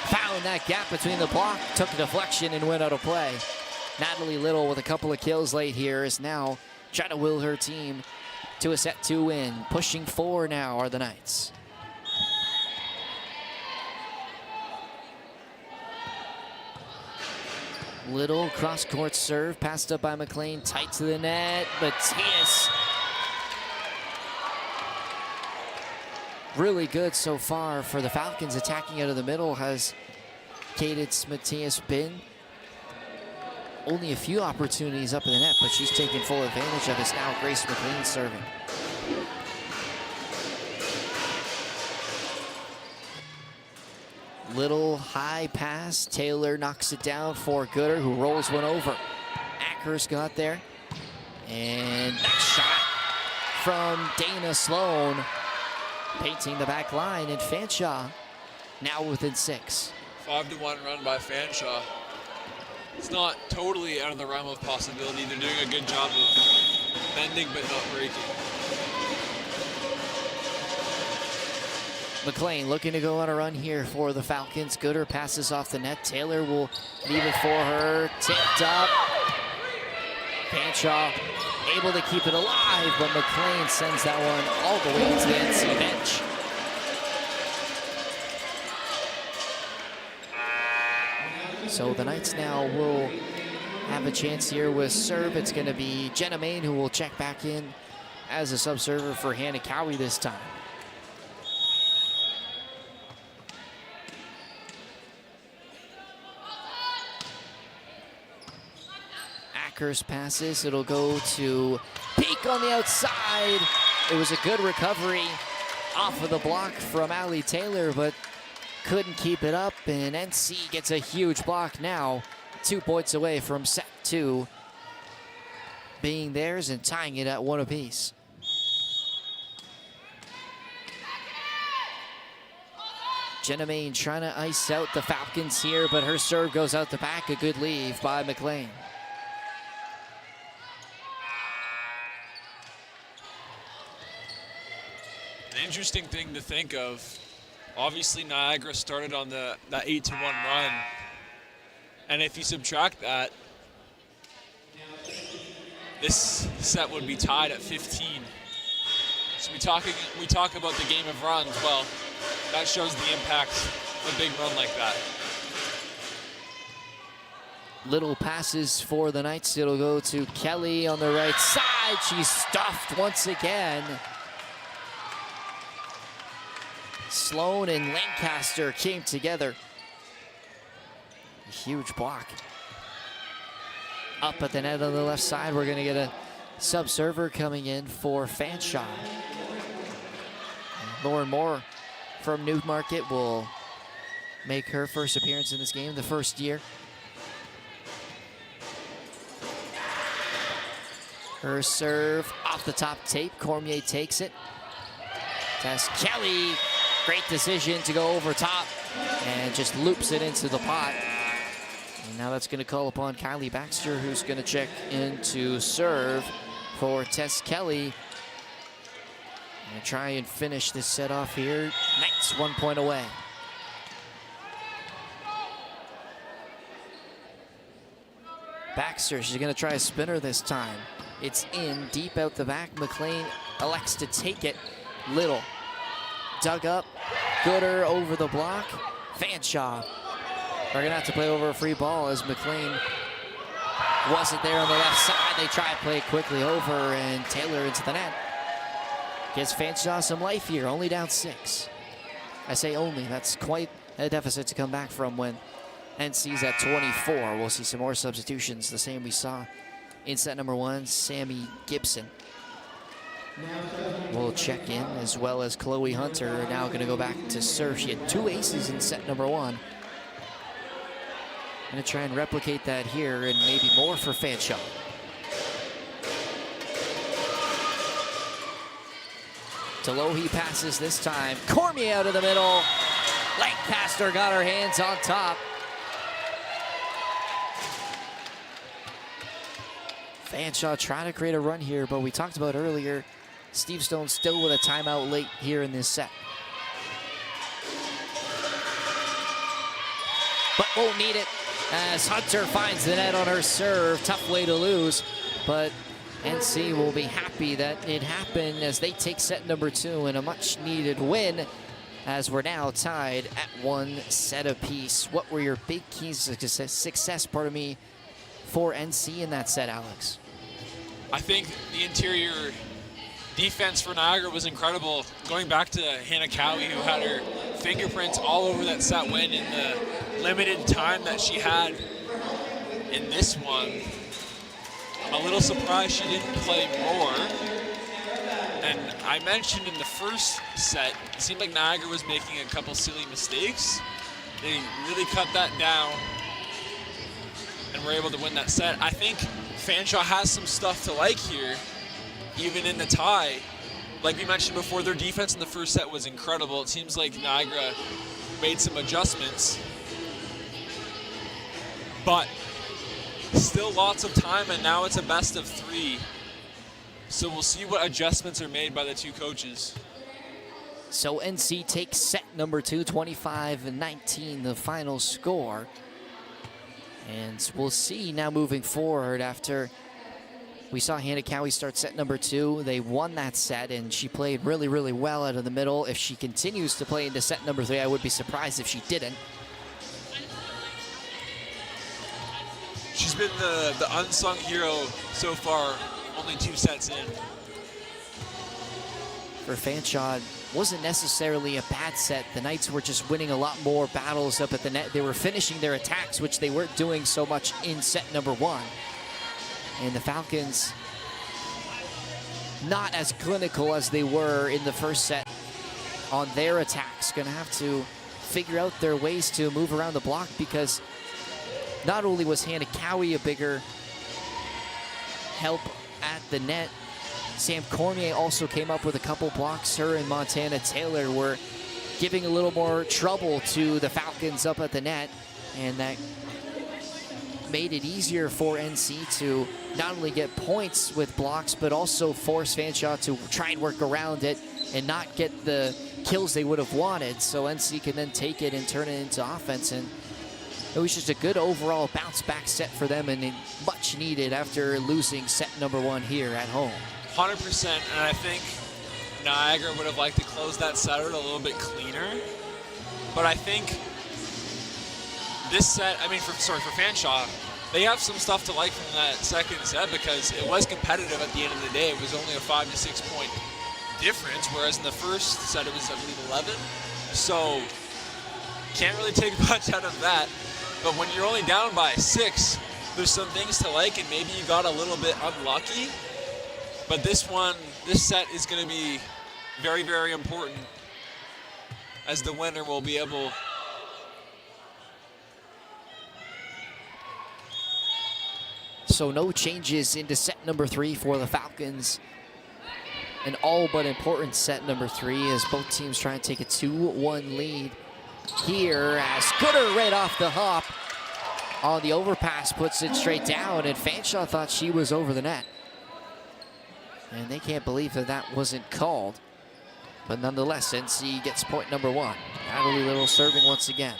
Found that gap between the block, took a deflection and went out of play. Natalie Little with a couple of kills late here is now trying to will her team to a set 2 win. Pushing 4 now are the Knights. Little cross-court serve, passed up by McLean, tight to the net. Matthias, really good so far for the Falcons. Attacking out of the middle has Cadence Matthias been. Only a few opportunities up in the net, but she's taking full advantage of this now. Grace McLean serving. Little high pass. Taylor knocks it down for Gooder, who rolls one over. Ackers got there. And that shot from Dana Sloan, painting the back line, and Fanshawe now within 6. 5-1 run by Fanshawe. It's not totally out of the realm of possibility. They're doing a good job of bending but not breaking. McLean looking to go on a run here for the Falcons. Gooder passes off the net. Taylor will leave it for her. Tipped up. Fanshawe able to keep it alive, but McLean sends that one all the way to the NC bench. So the Knights now will have a chance here with serve. It's going to be Jenna Main who will check back in as a sub-server for Hannah Cowie this time. Ackers passes. It'll go to Peak on the outside. It was a good recovery off of the block from Allie Taylor, but couldn't keep it up, and NC gets a huge block now. 2 points away from set 2 being theirs and tying it at 1 apiece. Jenna Main trying to ice out the Falcons here, but her serve goes out the back. A good leave by McLean. An interesting thing to think of. Obviously, Niagara started on that 8-1 run, and if you subtract that, this set would be tied at 15. So we talk about the game of runs. Well, that shows the impact of a big run like that. Little passes for the Knights. It'll go to Kelly on the right side. She's stuffed once again. Sloan and Lancaster came together. A huge block. Up at the net on the left side, we're going to get a sub-server coming in for Fanshawe. Lauren Moore from Newmarket will make her first appearance in this game, the first year. Her serve off the top tape. Cormier takes it. Tess Kelly. Great decision to go over top and just loops it into the pot. And now that's going to call upon Kylie Baxter, who's going to check in to serve for Tess Kelly. And try and finish this set off here. Knights 1 point away. Baxter, she's going to try a spinner this time. It's in, deep out the back. McLean elects to take it. Little dug up. Gooder over the block. Fanshawe are going to have to play over a free ball as McLean wasn't there on the left side. They try to play it quickly over, and Taylor into the net. Gives Fanshawe some life here, only down 6. I say only, that's quite a deficit to come back from when NC's at 24. We'll see some more substitutions, the same we saw in set number 1. Sammy Gibson will check in, as well as Chloe Hunter, now going to go back to serve. She had 2 aces in set number 1. Going to try and replicate that here, and maybe more for Fanshawe. Delohe passes this time. Cormier out of the middle. Lancaster got her hands on top. Fanshawe trying to create a run here, but we talked about earlier, Steve Stone still with a timeout late here in this set. But won't need it as Hunter finds the net on her serve. Tough way to lose, but NC will be happy that it happened as they take set number 2 in a much needed win, as we're now tied at 1 set apiece. What were your big keys to success, for NC in that set, Alex? I think the interior defense for Niagara was incredible. Going back to Hannah Cowie, who had her fingerprints all over that set win in the limited time that she had in this one. A little surprised she didn't play more. And I mentioned in the first set, it seemed like Niagara was making a couple silly mistakes. They really cut that down and were able to win that set. I think Fanshawe has some stuff to like here, even in the tie. Like we mentioned before, their defense in the first set was incredible. It seems like Niagara made some adjustments, but still lots of time, and now it's a best of 3. So we'll see what adjustments are made by the two coaches. So NC takes set number 2, 25-19, the final score. And we'll see now moving forward after we saw Hannah Cowie start set number 2. They won that set, and she played really, really well out of the middle. If she continues to play into set number 3, I would be surprised if she didn't. She's been the unsung hero so far, only 2 sets in. For Fanshawe, wasn't necessarily a bad set. The Knights were just winning a lot more battles up at the net. They were finishing their attacks, which they weren't doing so much in set number 1. And the Falcons, not as clinical as they were in the first set on their attacks. Gonna have to figure out their ways to move around the block, because not only was Hannah Cowie a bigger help at the net, Sam Cormier also came up with a couple blocks. Her and Montana Taylor were giving a little more trouble to the Falcons up at the net, and that made it easier for NC to not only get points with blocks, but also force Fanshawe to try and work around it and not get the kills they would have wanted. So NC can then take it and turn it into offense, and it was just a good overall bounce back set for them, and much needed after losing set number 1 here at home. 100%, and I think Niagara would have liked to close that set out a little bit cleaner. But I think this set, for Fanshawe, they have some stuff to like from that second set, because it was competitive at the end of the day. It was only a 5 to 6 point difference, whereas in the first set it was, I believe, 11. So can't really take much out of that. But when you're only down by 6, there's some things to like, and maybe you got a little bit unlucky. But this set is going to be very, very important, as the winner will be able So no changes into set number 3 for the Falcons. An all but important set number 3 as both teams try and take a 2-1 lead here, as Gooder right off the hop on the overpass puts it straight down, and Fanshawe thought she was over the net. And they can't believe that that wasn't called. But nonetheless, NC gets point number 1. Natalie Little serving once again.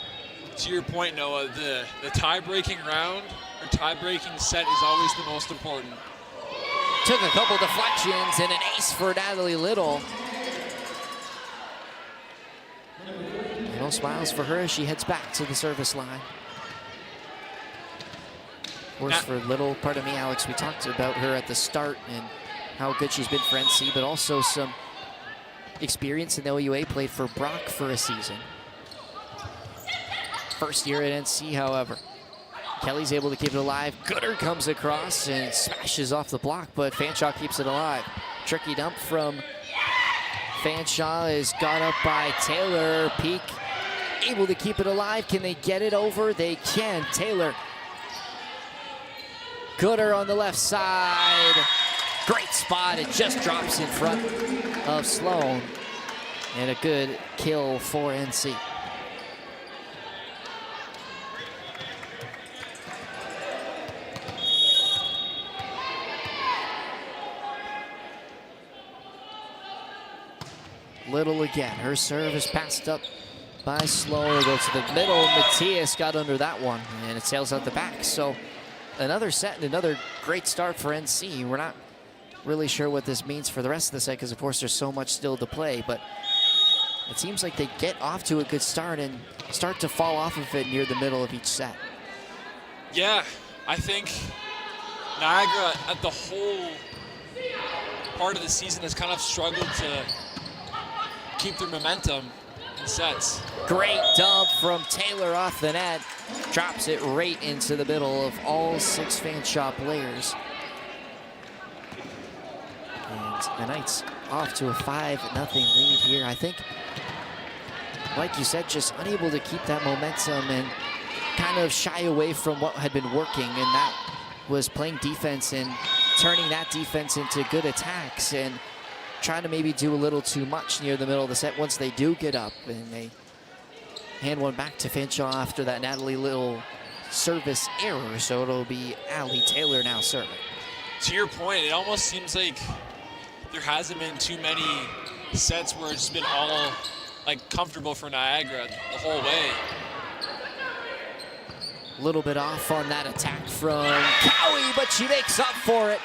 To your point, Noah, the tie-breaking round or tie-breaking set is always the most important. Took a couple deflections and an ace for Natalie Little. No smiles for her as she heads back to the service line. Worse for Little, pardon me, Alex, we talked about her at the start and how good she's been for NC, but also some experience in the OUA, played for Brock for a season. First year at NC, however. Kelly's able to keep it alive. Gooder comes across and smashes off the block, but Fanshawe keeps it alive. Tricky dump from Fanshawe is got up by Taylor. Peak able to keep it alive. Can they get it over? They can. Taylor. Gooder on the left side. Great spot. It just drops in front of Sloan. And a good kill for NC. Little again. Her serve is passed up by Sloan. It goes to the middle. Matthias got under that one, and it sails out the back. So another set and another great start for NC. We're not really sure what this means for the rest of the set because, of course, there's so much still to play. But it seems like they get off to a good start and start to fall off of it near the middle of each set. Yeah, I think Niagara at the whole part of the season has kind of struggled to keep their momentum in sets. Great dump from Taylor off the net. Drops it right into the middle of all 6 Fanshawe players. And the Knights off to a 5-0 lead here. I think, like you said, just unable to keep that momentum and kind of shy away from what had been working, and that was playing defense and turning that defense into good attacks and trying to maybe do a little too much near the middle of the set once they do get up, and they hand one back to Fanshawe after that Natalie Little service error. So it'll be Allie Taylor now serving. To your point, it almost seems like there hasn't been too many sets where it's been all like comfortable for Niagara the whole way. A little bit off on that attack from Cowie, but she makes up for it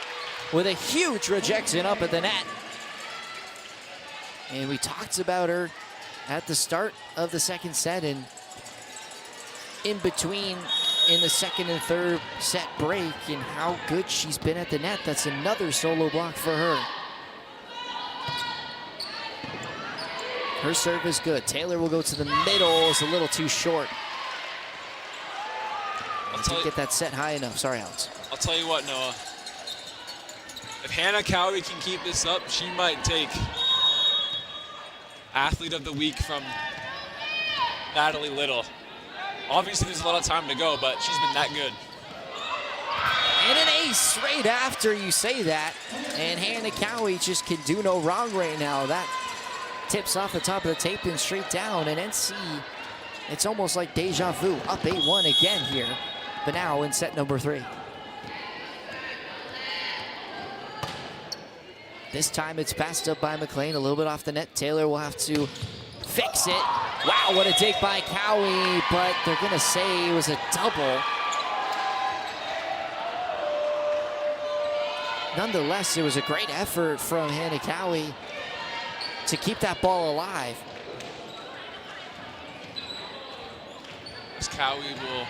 with a huge rejection up at the net. And we talked about her at the start of the second set and in between in the second and third set break and how good she's been at the net. That's another solo block for her. Her serve is good. Taylor will go to the middle. It's a little too short. Didn't get that set high enough. Sorry, Alex. I'll tell you what, Noah. If Hannah Cowie can keep this up, she might take Athlete of the Week from Natalie Little. Obviously, there's a lot of time to go, but she's been that good. And an ace right after you say that. And Hannah Cowie just can do no wrong right now. That tips off the top of the tape and straight down. And NC, it's almost like deja vu. Up 8-1 again here, but now in set number 3. This time it's passed up by McLean, a little bit off the net. Taylor will have to fix it. Wow, what a dig by Cowie, but they're gonna say it was a double. Nonetheless, it was a great effort from Hannah Cowie to keep that ball alive. As Cowie will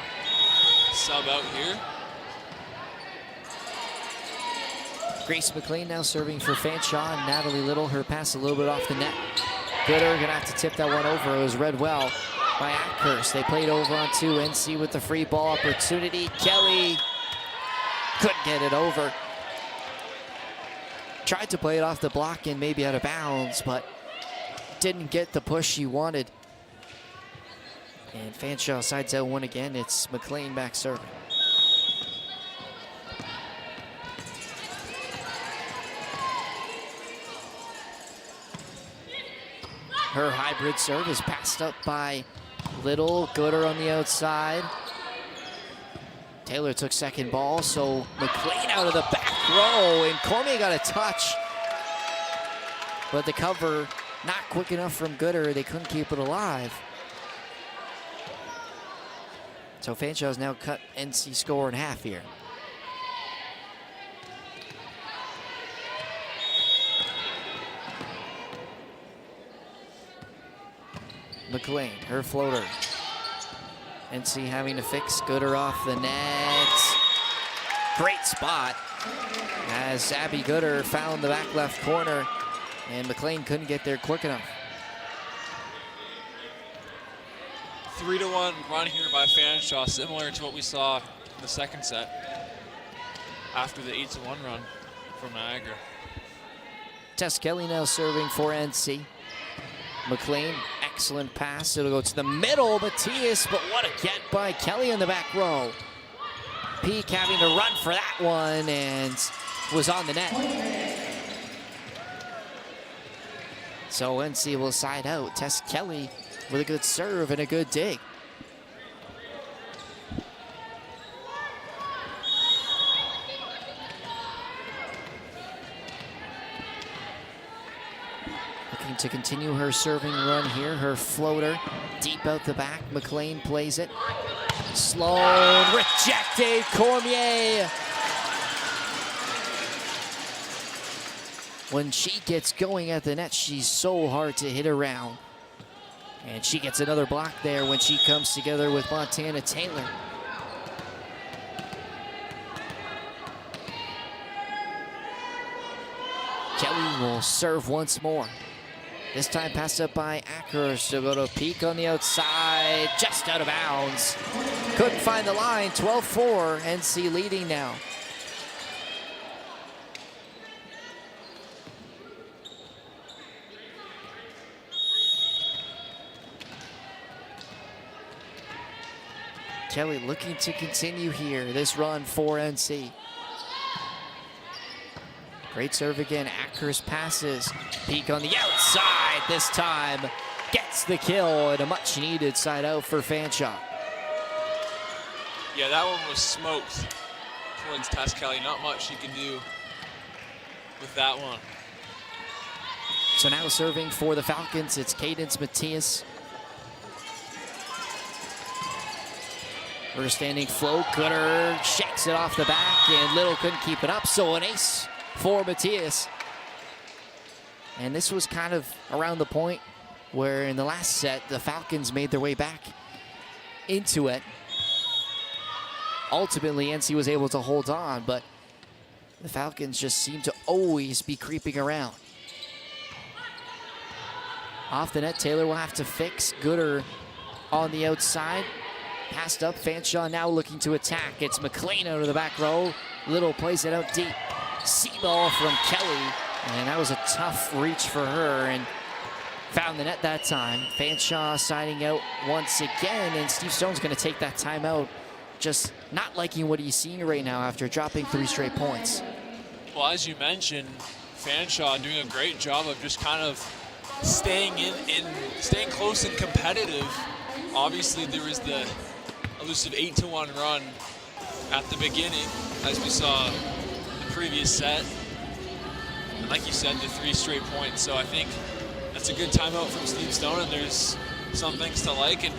sub out here. Grace McLean now serving for Fanshawe, and Natalie Little, her pass a little bit off the net. Gooder gonna have to tip that one over. It was read well by Ackhurst. They played over on 2. NC with the free ball opportunity. Kelly couldn't get it over. Tried to play it off the block and maybe out of bounds, but didn't get the push she wanted. And Fanshawe sides out one again. It's McLean back serving. Her hybrid serve is passed up by Little. Gooder on the outside. Taylor took second ball, so McLean out of the back row, and Cormier got a touch. But the cover not quick enough from Gooder. They couldn't keep it alive. So Fanshawe's now cut NC score in half here. McLean, her floater. NC having to fix. Gooder off the net. Great spot as Abby Gooder found the back left corner, and McLean couldn't get there quick enough. 3-1 run here by Fanshawe, similar to what we saw in the second set after the 8-1 run from Niagara. Tess Kelly now serving for NC. McLean, excellent pass. It'll go to the middle, Matthias, but what a get by Kelly in the back row. Peak having to run for that one and was on the net. So NC will side out. Tess Kelly with a good serve and a good dig. Looking to continue her serving run here. Her floater deep out the back. McLean plays it. Sloan rejected. Cormier. When she gets going at the net, she's so hard to hit around. And she gets another block there when she comes together with Montana Taylor. Kelly will serve once more. This time passed up by Acker. She'll go to peek on the outside, just out of bounds. Couldn't find the line, 12-4, NC leading now. Kelly looking to continue here, this run for NC. Great serve again, Acker's passes. Peek on the outside this time. Gets the kill and a much needed side out for Fanshawe. Yeah, that one was smoked towards Tess Kelly. Not much she can do with that one. So now serving for the Falcons, it's Cadence Matias. First standing float, Gooder shakes it off the back and Little couldn't keep it up, so an ace for Matias. And this was kind of around the point where in the last set, the Falcons made their way back into it. Ultimately, NC was able to hold on, but the Falcons just seem to always be creeping around. Off the net, Taylor will have to fix. Gooder on the outside. Passed up, Fanshawe now looking to attack. It's McLean out of the back row. Little plays it out deep. C-ball from Kelly, and that was a tough reach for her, and found the net that time. Fanshawe siding out once again, and Steve Stone's gonna take that timeout. Just not liking what he's seeing right now after dropping 3 straight points. Well, as you mentioned, Fanshawe doing a great job of just kind of staying staying close and competitive. Obviously, there was the elusive 8-1 run at the beginning, as we saw the previous set. And like you said, the 3 straight points. So I think that's a good timeout from Steve Stone, and there's some things to like. And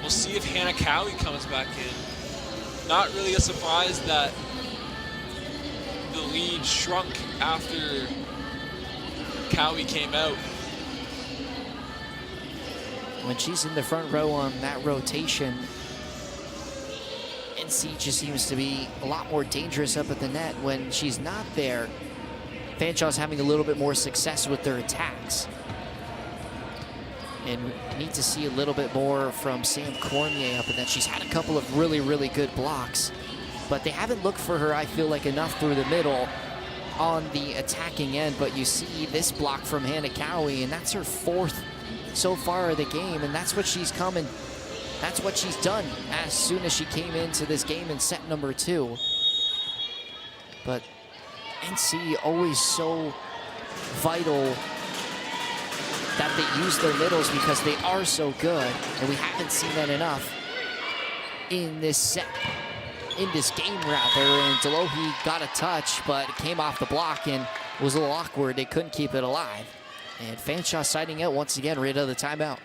we'll see if Hannah Cowie comes back in. Not really a surprise that the lead shrunk after Cowie came out. When she's in the front row on that rotation, NC just seems to be a lot more dangerous up at the net. When she's not there, Fanshawe's having a little bit more success with their attacks. And we need to see a little bit more from Sam Cormier up at that. She's had a couple of really, really good blocks, but they haven't looked for her, I feel like, enough through the middle on the attacking end. But you see this block from Hannah Cowie, and that's her 4th so far of the game, and that's what she's coming. That's what she's done as soon as she came into this game in set number 2. But NC always so vital that they use their middles because they are so good, and we haven't seen that enough in this set, in this game rather. And Delohi got a touch, but it came off the block and was a little awkward. They couldn't keep it alive. And Fanshawe siding out once again, right out of the timeout.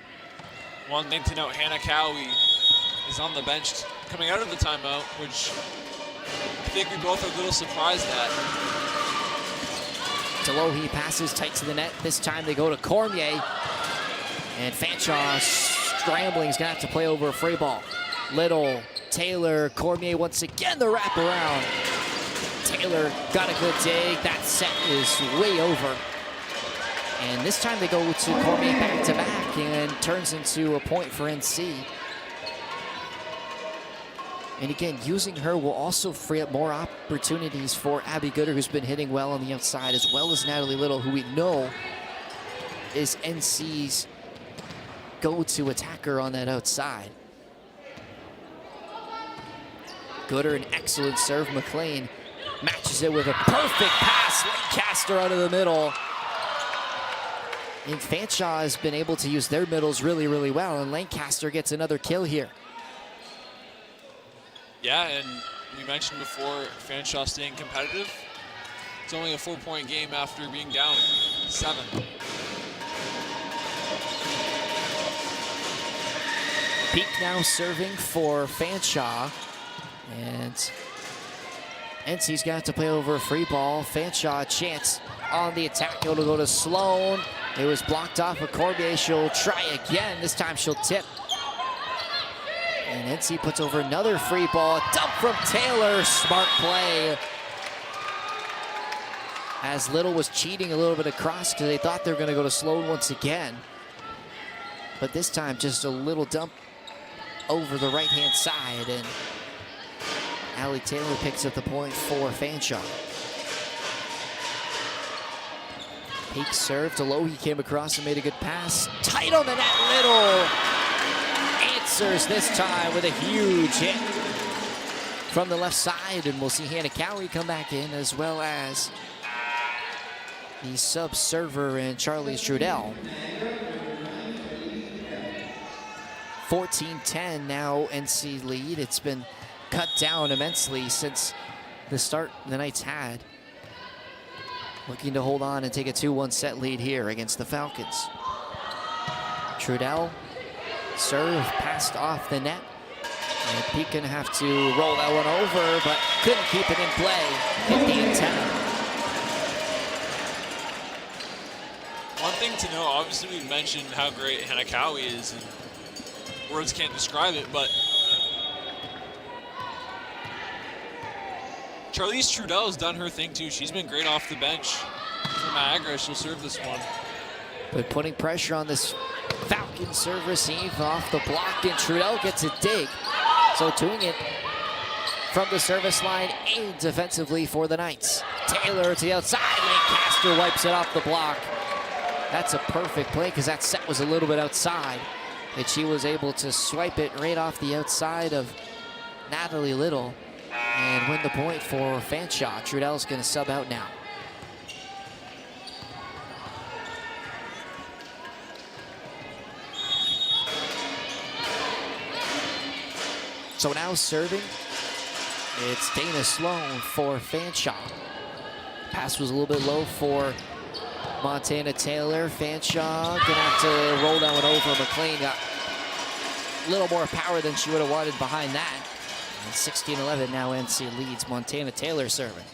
One thing to note, Hannah Cowie is on the bench coming out of the timeout, which I think we both are a little surprised at. Delohi passes tight to the net. This time they go to Cormier. And Fanshawe scrambling. He's going to have to play over a free ball. Little, Taylor, Cormier once again the wraparound. Taylor got a good dig. That set is way over. And this time they go to Cormier back-to-back and turns into a point for NC. And again, using her will also free up more opportunities for Abby Gooder, who's been hitting well on the outside, as well as Natalie Little, who we know is NC's go-to attacker on that outside. Gooder, an excellent serve. McLean matches it with a perfect pass. Lancaster out of the middle. And Fanshawe has been able to use their middles really, really well, and Lancaster gets another kill here. Yeah, and we mentioned before, Fanshawe staying competitive. It's only a 4-point game after being down 7. Peak now serving for Fanshawe. And NC's got to play over a free ball. Fanshawe, a chance on the attack. It'll go to Sloan. It was blocked off of Corbier. She'll try again. This time she'll tip. And NC puts over another free ball. Dump from Taylor. Smart play. As Little was cheating a little bit across because they thought they were going to go to Sloan once again. But this time just a little dump over the right-hand side. And Allie Taylor picks up the point for Fanshawe. Peak serve. Delohi came across and made a good pass. Tight on the net, Little. Answers this time with a huge hit from the left side. And we'll see Hannah Cowie come back in, as well as the sub-server and Charlize Trudell. 14-10 now NC lead. It's been cut down immensely since the start the Knights had. Looking to hold on and take a 2-1 set lead here against the Falcons. Trudell, serve passed off the net. And Peak gonna have to roll that one over, but couldn't keep it in play. 15-10. One thing to know, obviously we've mentioned how great Hannah Cowie is, and words can't describe it, but Charlize Trudell has done her thing too. She's been great off the bench for Niagara. She'll serve this one. But putting pressure on this Falcon serve receive off the block, and Trudell gets a dig. So doing it from the service line and defensively for the Knights. Taylor to the outside, Lancaster wipes it off the block. That's a perfect play because that set was a little bit outside. And she was able to swipe it right off the outside of Natalie Little and win the point for Fanshawe. Trudell's gonna sub out now. So now serving, it's Dana Sloan for Fanshawe. Pass was a little bit low for Montana Taylor. Fanshawe gonna have to roll that one over. McLean got a little more power than she would have wanted behind that. And 16-11 now NC leads. Montana Taylor serving.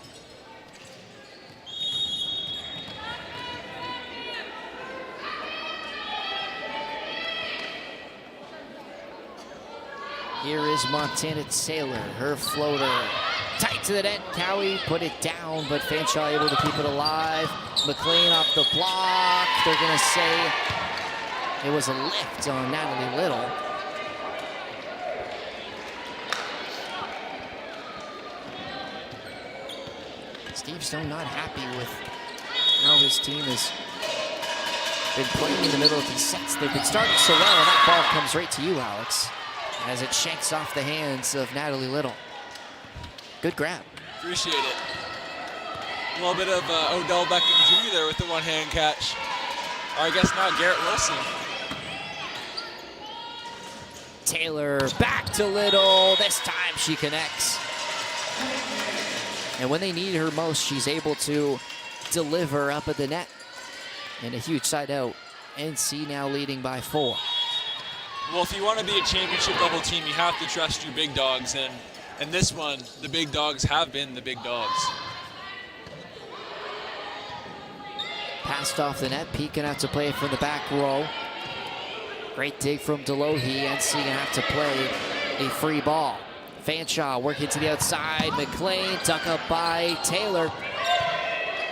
Here is Montana Taylor, her floater. Tight to the net, Cowie put it down, but Fanshawe able to keep it alive. McLean off the block. They're gonna say it was a lift on Natalie Little. Steve Stone not happy with how his team has been playing in the middle of these sets. They've been starting so well, and that ball comes right to you, Alex, as it shanks off the hands of Natalie Little. Good grab. Appreciate it. A little bit of Odell Beckham Jr. there with the one-hand catch. Or I guess now Garrett Wilson. Taylor back to Little. This time she connects. And when they need her most, she's able to deliver up at the net. And a huge side out. NC now leading by 4. Well, if you want to be a championship level team, you have to trust your big dogs. And this one, the big dogs have been the big dogs. Passed off the net. Peak gonna have to play it from the back row. Great dig from Delohi. NC gonna have to play a free ball. Fanshawe working to the outside. McLean tuck up by Taylor.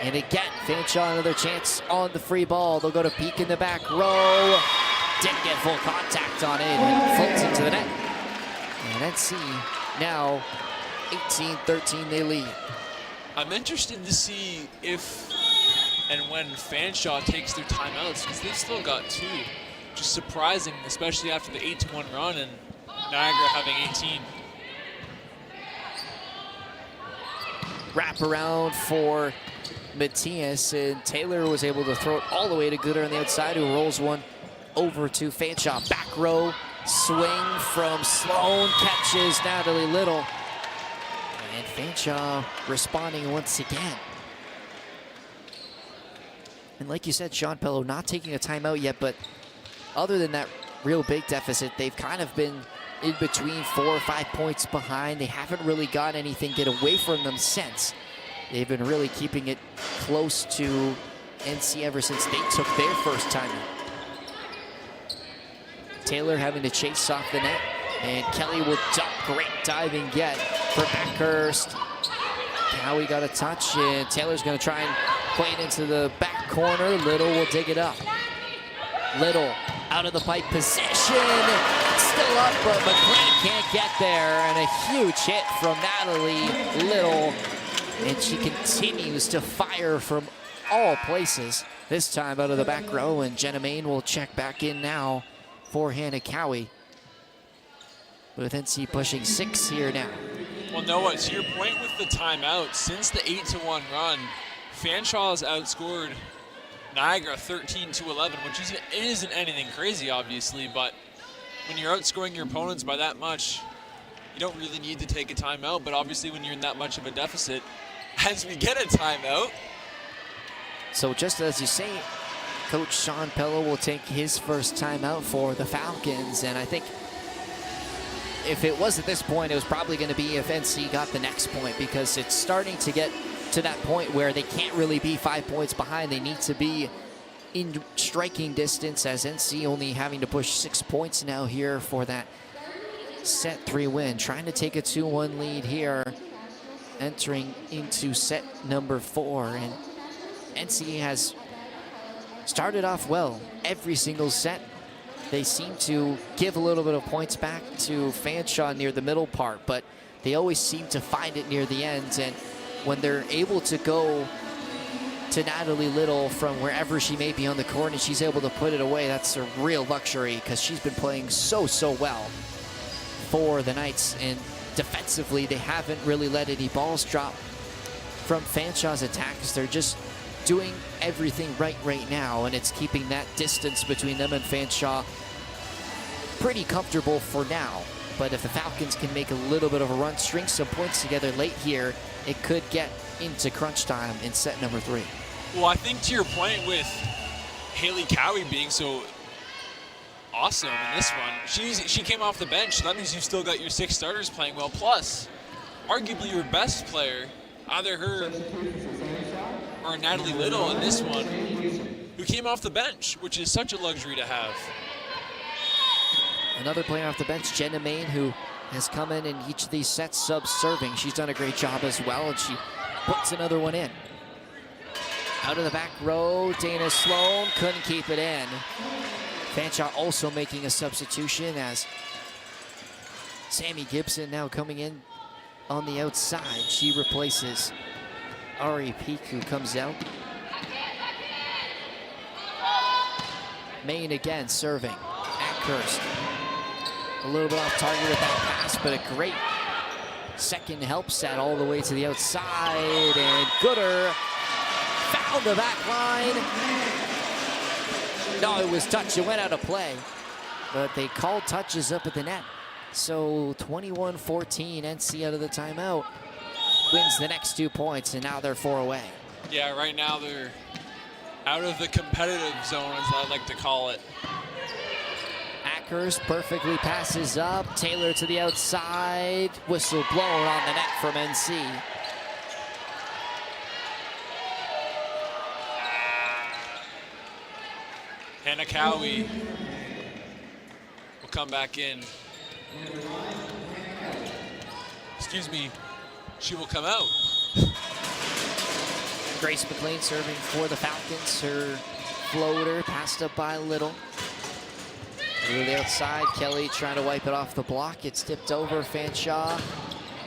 And again, Fanshawe another chance on the free ball. They'll go to Peak in the back row. Didn't get full contact on it and floats into the net. And NC now 18-13 they lead. I'm interested to see if and when Fanshawe takes their timeouts, because they've still got 2. Just surprising, especially after the 8-1 run and Niagara having 18. Wrap around for Matthias, and Taylor was able to throw it all the way to Gooder on the outside, who rolls one over to Fanshawe. Back row swing from Sloan, catches Natalie Little. And Fanshawe responding once again. And like you said, Sean Pello not taking a timeout yet, but other than that real big deficit. They've kind of been in between 4 or 5 points behind. They haven't really got anything get away from them since. They've been really keeping it close to NC ever since they took their first time out. Taylor having to chase off the net, and Kelly will dump. Great diving get for Backhurst. Cowie got a touch, and Taylor's going to try and play it into the back corner. Little will dig it up. Little out of the pipe position. Still up, but McLean can't get there. And a huge hit from Natalie Little. And she continues to fire from all places. This time out of the back row, and Jenna Main will check back in now for Hannah Cowie. With NC pushing 6 here now. Well, Noah, to your point with the timeout, since the 8-1 run, Fanshawe has outscored Niagara 13-11, which isn't anything crazy, obviously, but when you're outscoring your opponents by that much, you don't really need to take a timeout, but obviously when you're in that much of a deficit, as we get a timeout. So just as you say, Coach Sean Pello will take his first timeout for the Falcons, and I think if it was at this point, it was probably going to be if NC got the next point, because it's starting to get to that point where they can't really be 5 points behind. They need to be in striking distance, as NC only having to push 6 points now here for that set 3 win. Trying to take a 2-1 lead here, entering into set number 4. And NC has started off well every single set. They seem to give a little bit of points back to Fanshawe near the middle part, but they always seem to find it near the end. And when they're able to go to Natalie Little from wherever she may be on the court and she's able to put it away, that's a real luxury, because she's been playing so well for the Knights. And defensively, they haven't really let any balls drop from Fanshawe's attacks. They're just doing everything right now, and it's keeping that distance between them and Fanshawe pretty comfortable for now. But if the Falcons can make a little bit of a run, string some points together late here, it could get into crunch time in set number 3. Well, I think to your point with Haley Cowie being so awesome in this one, she came off the bench, so that means you've still got your 6 starters playing well, plus arguably your best player, either her or Natalie Little in this one, who came off the bench, which is such a luxury to have. Another player off the bench, Jenna Main, who has come in each of these sets sub-serving. She's done a great job as well, and she puts another one in. Out of the back row, Dana Sloan couldn't keep it in. Fanshawe also making a substitution, as Sammy Gibson now coming in on the outside. She replaces Ari Peak, who comes out. Main again serving. Ackhurst a little bit off target with that pass, but a great second help set all the way to the outside, and Gooder found the back line. No, it was touch. It went out of play, but they called touches up at the net. So 21-14, NC out of the timeout, wins the next 2 points, and now they're 4 away. Yeah, right now they're out of the competitive zone, as I like to call it. Ackhurst perfectly passes up. Taylor to the outside. Whistle blown on the net from NC. Hannah Cowie will come back in. Excuse me, she will come out. Grace McLean serving for the Falcons. Her floater passed up by Little. To the outside, Kelly trying to wipe it off the block. It's tipped over. Fanshawe.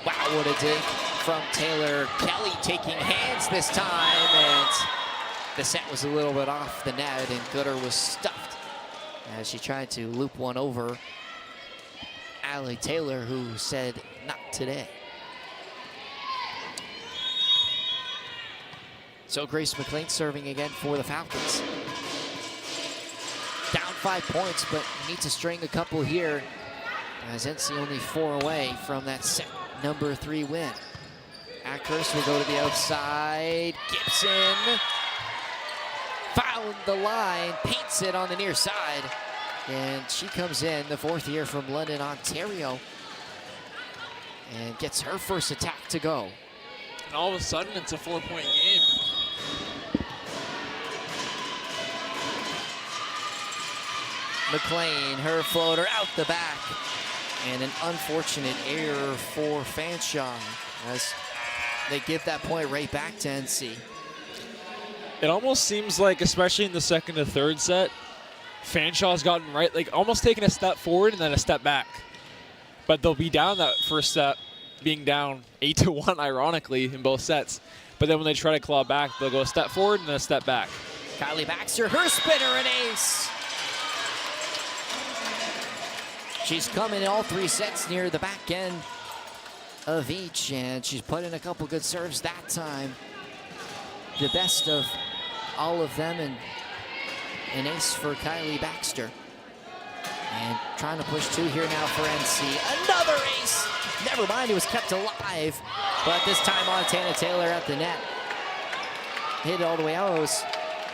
Wow, what a dig from Taylor. Kelly taking hands this time, and the set was a little bit off the net, and Gooder was stuffed as she tried to loop one over Allie Taylor, who said, "Not today." So Grace McLean serving again for the Falcons. Down 5 points, but need to string a couple here, as NC only 4 away from that set number 3 win. Ackhurst will go to the outside. Gibson found the line, paints it on the near side. And she comes in, the 4th year from London, Ontario, and gets her first attack to go. And all of a sudden, it's a 4-point game. McLean, her floater out the back. And an unfortunate error for Fanshawe as they give that point right back to NC. It almost seems like, especially in the second to third set, Fanshaw's gotten right, like almost taking a step forward and then a step back. But they'll be down that first set, being down 8-1, ironically, in both sets. But then when they try to claw back, they'll go a step forward and then a step back. Kylie Baxter, her spinner, an ace. She's coming in all 3 sets near the back end of each, and she's put in a couple good serves that time. The best of all of them, and an ace for Kylie Baxter. And trying to push 2 here now for NC. Another ace! Never mind, it was kept alive, but this time Montana Taylor at the net. Hit it all the way out.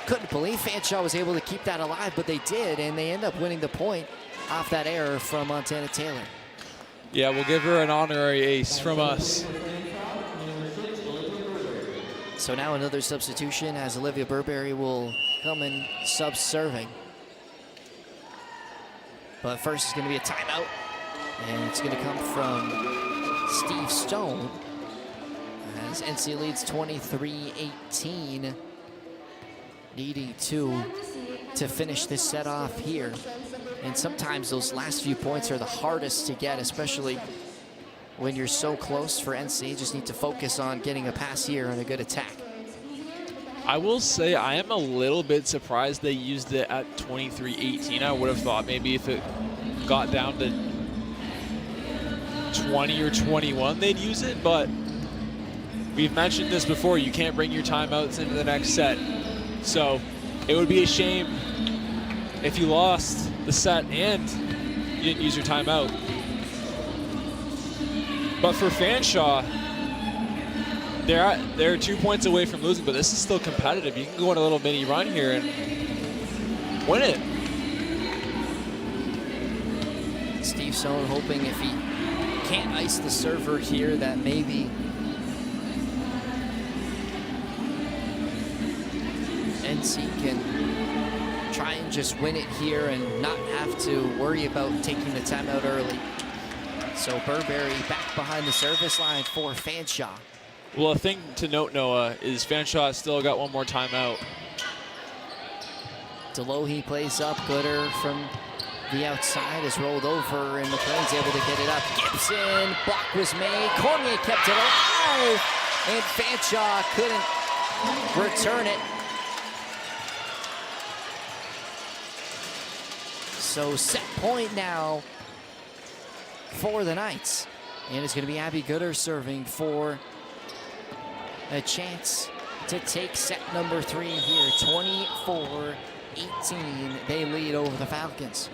Couldn't believe Fanshawe was able to keep that alive, but they did, and they end up winning the point off that error from Montana Taylor. Yeah, we'll give her an honorary ace from us. So now another substitution as Olivia Burberry will come in sub-serving. But first it's going to be a timeout, and it's going to come from Steve Stone as NC leads 23-18, needing to finish this set off here. And sometimes those last few points are the hardest to get, especially when you're so close for NC. Just need to focus on getting a pass here and a good attack. I will say I am a little bit surprised they used it at 23-18. I would have thought maybe if it got down to 20 or 21, they'd use it, but we've mentioned this before. You can't bring your timeouts into the next set. So it would be a shame if you lost the set and you didn't use your timeout. But for Fanshawe, they're 2 points away from losing, but this is still competitive. You can go on a little mini run here and win it. Steve Stone hoping if he can't ice the server here that maybe NC can try and just win it here and not have to worry about taking the timeout early. So Burberry back behind the service line for Fanshawe. Well, a thing to note, Noah, is Fanshawe still got one more timeout. Delohe plays up. Gooder from the outside is rolled over, and McLean's able to get it up. Gibson, block was made. Cormier kept it alive, and Fanshawe couldn't return it. So set point now for the Knights. And it's going to be Abby Gooder serving for a chance to take set number 3 here. 24-18, they lead over the Falcons.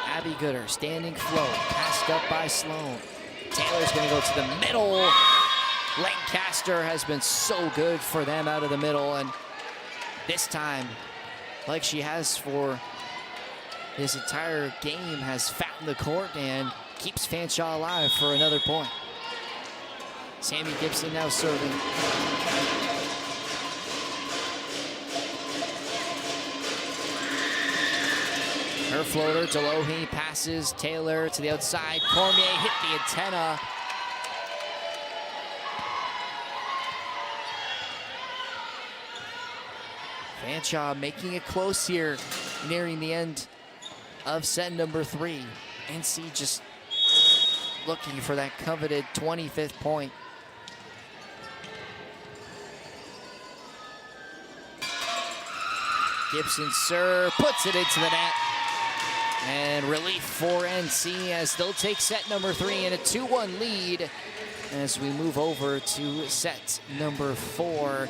Abby Gooder, standing flow, passed up by Sloan. Taylor's going to go to the middle. Lancaster has been so good for them out of the middle, and this time, like she has for this entire game, has found the court and keeps Fanshawe alive for another point. Sammy Gibson now serving. Her floater, Delohe passes Taylor to the outside. Cormier hit the antenna. Fanshawe making it close here, nearing the end of set number 3. NC just looking for that coveted 25th point. Gibson serve, puts it into the net. And relief for NC as they'll take set number 3 in a 2-1 lead as we move over to set number 4.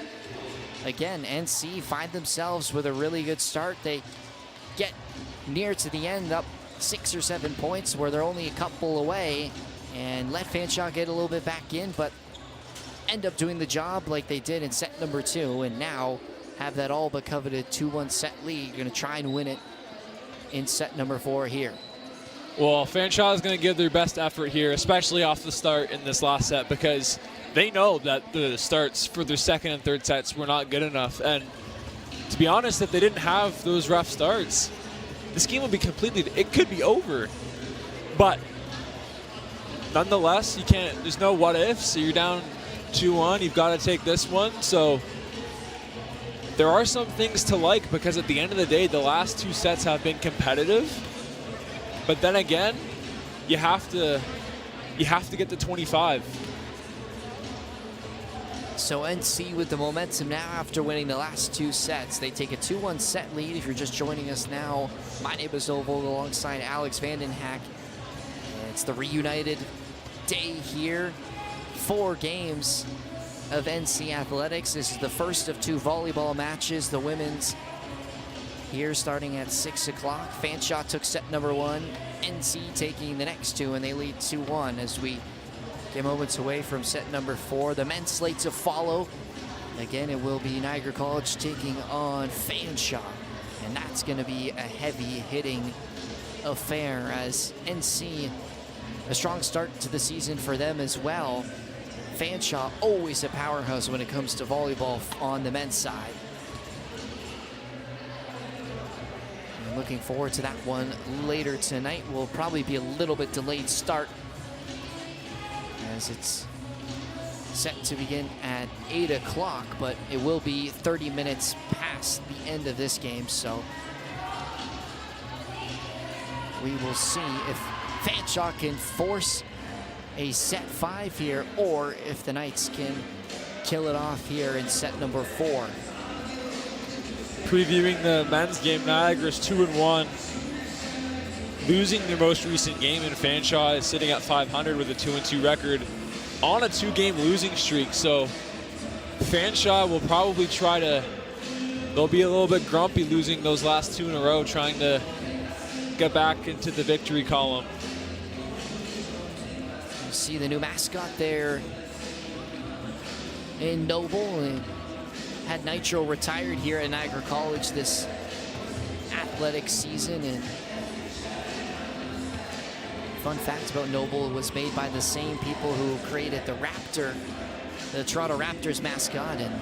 Again, NC find themselves with a really good start. They get near to the end, up 6 or 7 points where they're only a couple away, and let Fanshawe get a little bit back in, but end up doing the job like they did in set number 2. And now have that all but coveted 2-1 set lead. You're going to try and win it in set number 4 here. Well, Fanshawe is going to give their best effort here, especially off the start in this last set, because they know that the starts for their second and third sets were not good enough. And to be honest, if they didn't have those rough starts, this game would be it could be over. But nonetheless, you can't, there's no what ifs. So you're down 2-1, you've got to take this one. So there are some things to like, because at the end of the day, the last 2 sets have been competitive. But then again, you have to get to 25. So NC with the momentum now after winning the last 2 sets. They take a 2-1 set lead. If you're just joining us now, my name is Noel Vogel alongside Alex Vandenhack. It's the reunited day here. 4 games of NC Athletics. This is the first of 2 volleyball matches. The women's here starting at 6 o'clock. Fanshawe took set number 1. NC taking the next 2, and they lead 2-1 as we get moments away from set number 4. The men's slate to follow. Again, it will be Niagara College taking on Fanshawe, and that's going to be a heavy-hitting affair as NC, a strong start to the season for them as well. Fanshawe always a powerhouse when it comes to volleyball on the men's side. And looking forward to that one later tonight. Will probably be a little bit delayed start, as it's set to begin at 8 o'clock, but it will be 30 minutes past the end of this game, so we will see if Fanshawe can force a set 5 here, or if the Knights can kill it off here in set number 4. Previewing the men's game, Niagara's 2-1. Losing their most recent game, and Fanshawe is sitting at 500 with a 2-2 record on a 2-game losing streak. So Fanshawe will probably they'll be a little bit grumpy losing those last 2 in a row, trying to get back into the victory column. You see the new mascot there in Noble. And had Nitro retired here at Niagara College this athletic season, and fun fact about Noble, it was made by the same people who created the Toronto Raptors mascot, and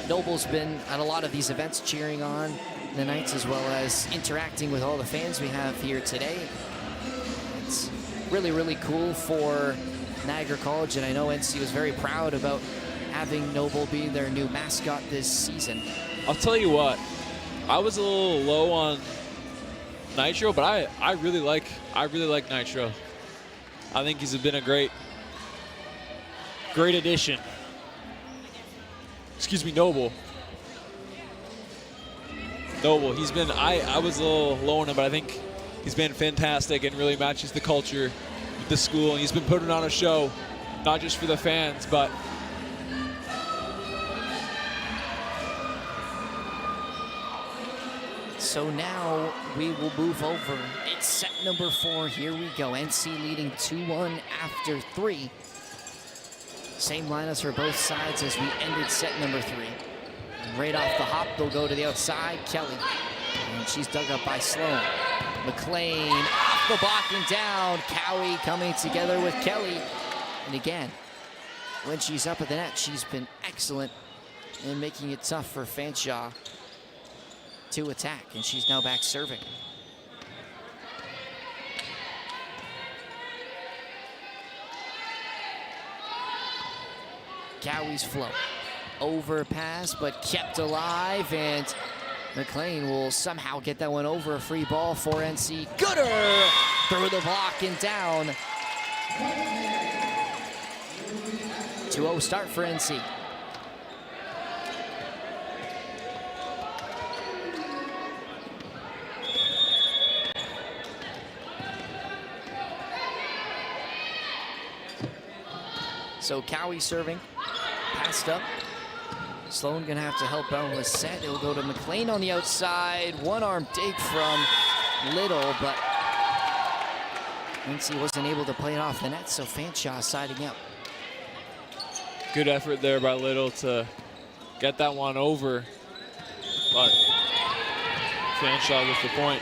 Noble's been at a lot of these events cheering on the Knights as well as interacting with all the fans we have here today. It's really, really cool for Niagara College, and I know NC was very proud about having Noble be their new mascot this season. I'll tell you what, I was a little low on Nitro, but I really like Nitro. I think he's been a great addition. Excuse me, Noble. He's been, I was a little low on him, but I think he's been fantastic and really matches the culture with the school. And he's been putting on a show, not just for the fans, but so now we will move over. It's set number 4. Here we go. NC leading 2-1 after 3. Same lineups for both sides as we ended set number 3. And right off the hop, they'll go to the outside. Kelly. And she's dug up by Sloan. McLean off the block and down. Cowie coming together with Kelly. And again, when she's up at the net, she's been excellent in making it tough for Fanshawe to attack, and she's now back serving. Cowie's flow. Overpass, but kept alive, and McLean will somehow get that one over. A free ball for NC. Gooder through the block and down. 2-0 start for NC. So Cowie serving, passed up. Sloan gonna have to help out with set. It'll go to McLean on the outside. One-arm dig from Little, but NC wasn't able to play it off the net, so Fanshawe siding up. good effort there by Little to get that one over. but Fanshawe with the point.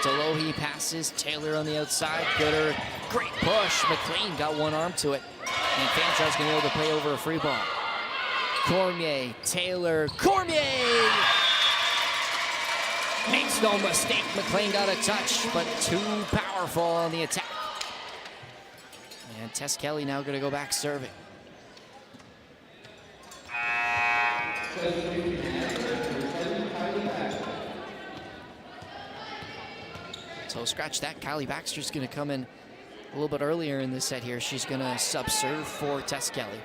Delohe passes, Taylor on the outside, Gooder, great push, McLean got one arm to it, and Fanshawe's gonna be able to play over a free ball. Cormier, Taylor, Cormier! Makes no mistake, McLean got a touch, but too powerful on the attack. And Tess Kelly now gonna go back serving. So scratch that, Kylie Baxter's gonna come in a little bit earlier in this set here. She's gonna sub-serve for Tess Kelly.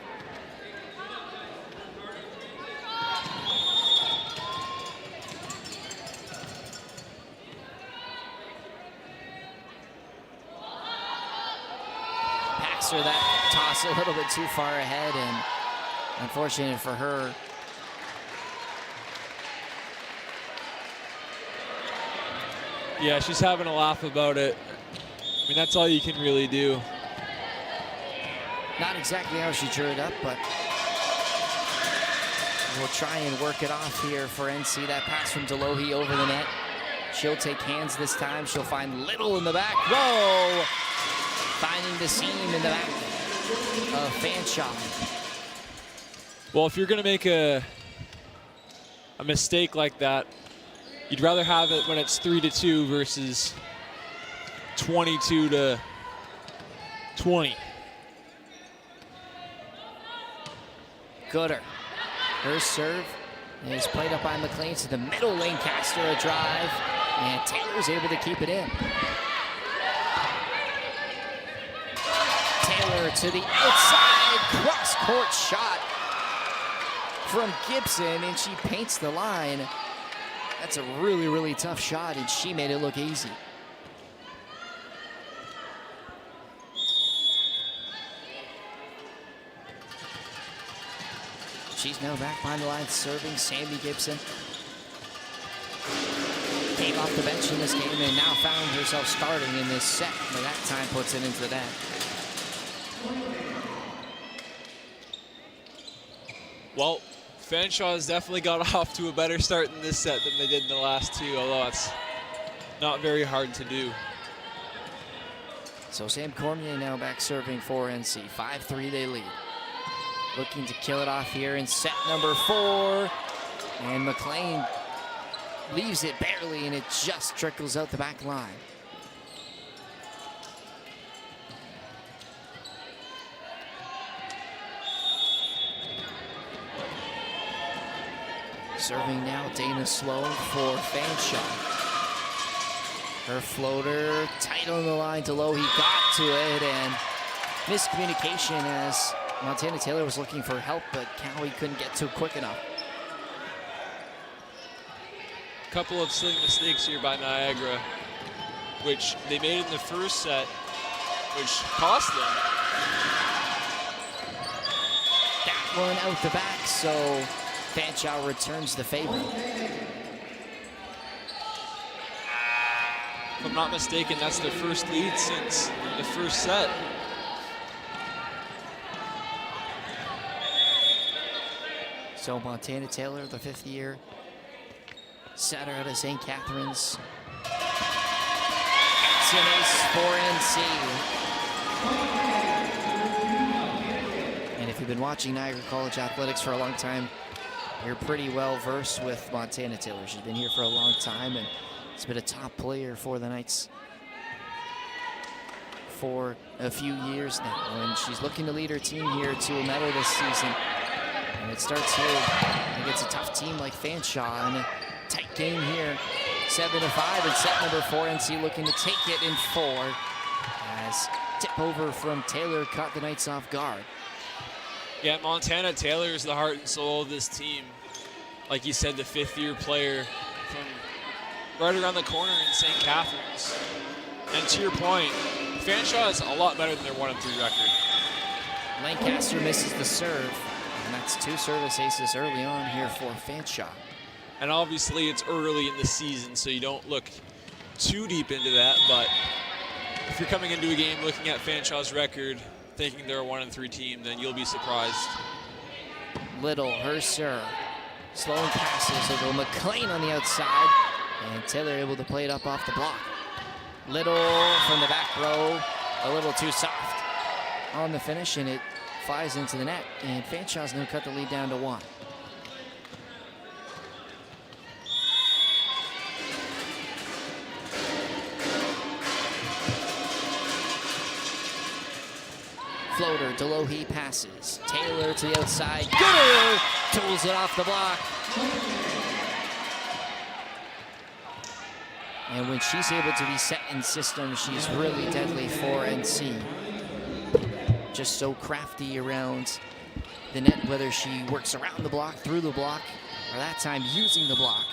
Baxter, that toss a little bit too far ahead, and unfortunate for her. Yeah, she's having a laugh about it. I mean, that's all you can really do. Not exactly how she drew it up, but we'll try and work it off here for NC. That pass from Delohe over the net. She'll take hands this time. She'll find Little in the back row. Finding the seam in the back of Fanshawe. Well, if you're going to make a mistake like that, you'd rather have it when it's 3-2 versus 22-20. Gooder. Her serve is played up by McLean to the middle lane. Caster a drive, and Taylor's able to keep it in. Taylor to the outside, cross-court shot from Gibson, and she paints the line. That's a really, really tough shot, and she made it look easy. She's now back behind the line serving Sammy Gibson. Came off the bench in this game and now found herself starting in this set, but that time puts it into the net. Well, Fanshawe has definitely got off to a better start in this set than they did in the last two, although it's not very hard to do. So Sam Cormier now back serving for NC. 5-3 they lead. Looking to kill it off here in set number 4. And McLean leaves it barely, and it just trickles out the back line. Serving now, Dana Sloan for Fanshawe. Her floater tight on the line. Delohe got to it, and miscommunication as Montana Taylor was looking for help, but Cowie couldn't get to it quick enough. A couple of silly mistakes here by Niagara, which they made in the first set, which cost them. That one out the back, so Fanshawe returns the favor. If I'm not mistaken, that's their first lead since the first set. So Montana Taylor, the 5th year setter out of St. Catharines. It's an ace for NC. And if you've been watching Niagara College athletics for a long time, you're pretty well versed with Montana Taylor. She's been here for a long time, and has been a top player for the Knights for a few years now. And she's looking to lead her team here to a medal this season. And it starts here against a tough team like Fanshawe, and a tight game here. 7-5 in set number 4. NC looking to take it in 4 as tip over from Taylor caught the Knights off guard. Yeah, Montana Taylor is the heart and soul of this team. Like you said, the 5th year player from right around the corner in St. Catharines. And to your point, Fanshawe is a lot better than their 1-3 record. Lancaster misses the serve, and that's 2 service aces early on here for Fanshawe. And obviously it's early in the season, so you don't look too deep into that, but if you're coming into a game looking at Fanshawe's record, thinking they're a 1-3 team, then you'll be surprised. Little, her serve. Slowing passes over McLean on the outside. And Taylor able to play it up off the block. Little from the back row, a little too soft on the finish, and it flies into the net. And Fanshawe's going to cut the lead down to 1. Floater, Delohe passes. Taylor to the outside. Gooder tools it off the block. And when she's able to be set in system, she's really deadly for NC. Just so crafty around the net, whether she works around the block, through the block, or that time using the block.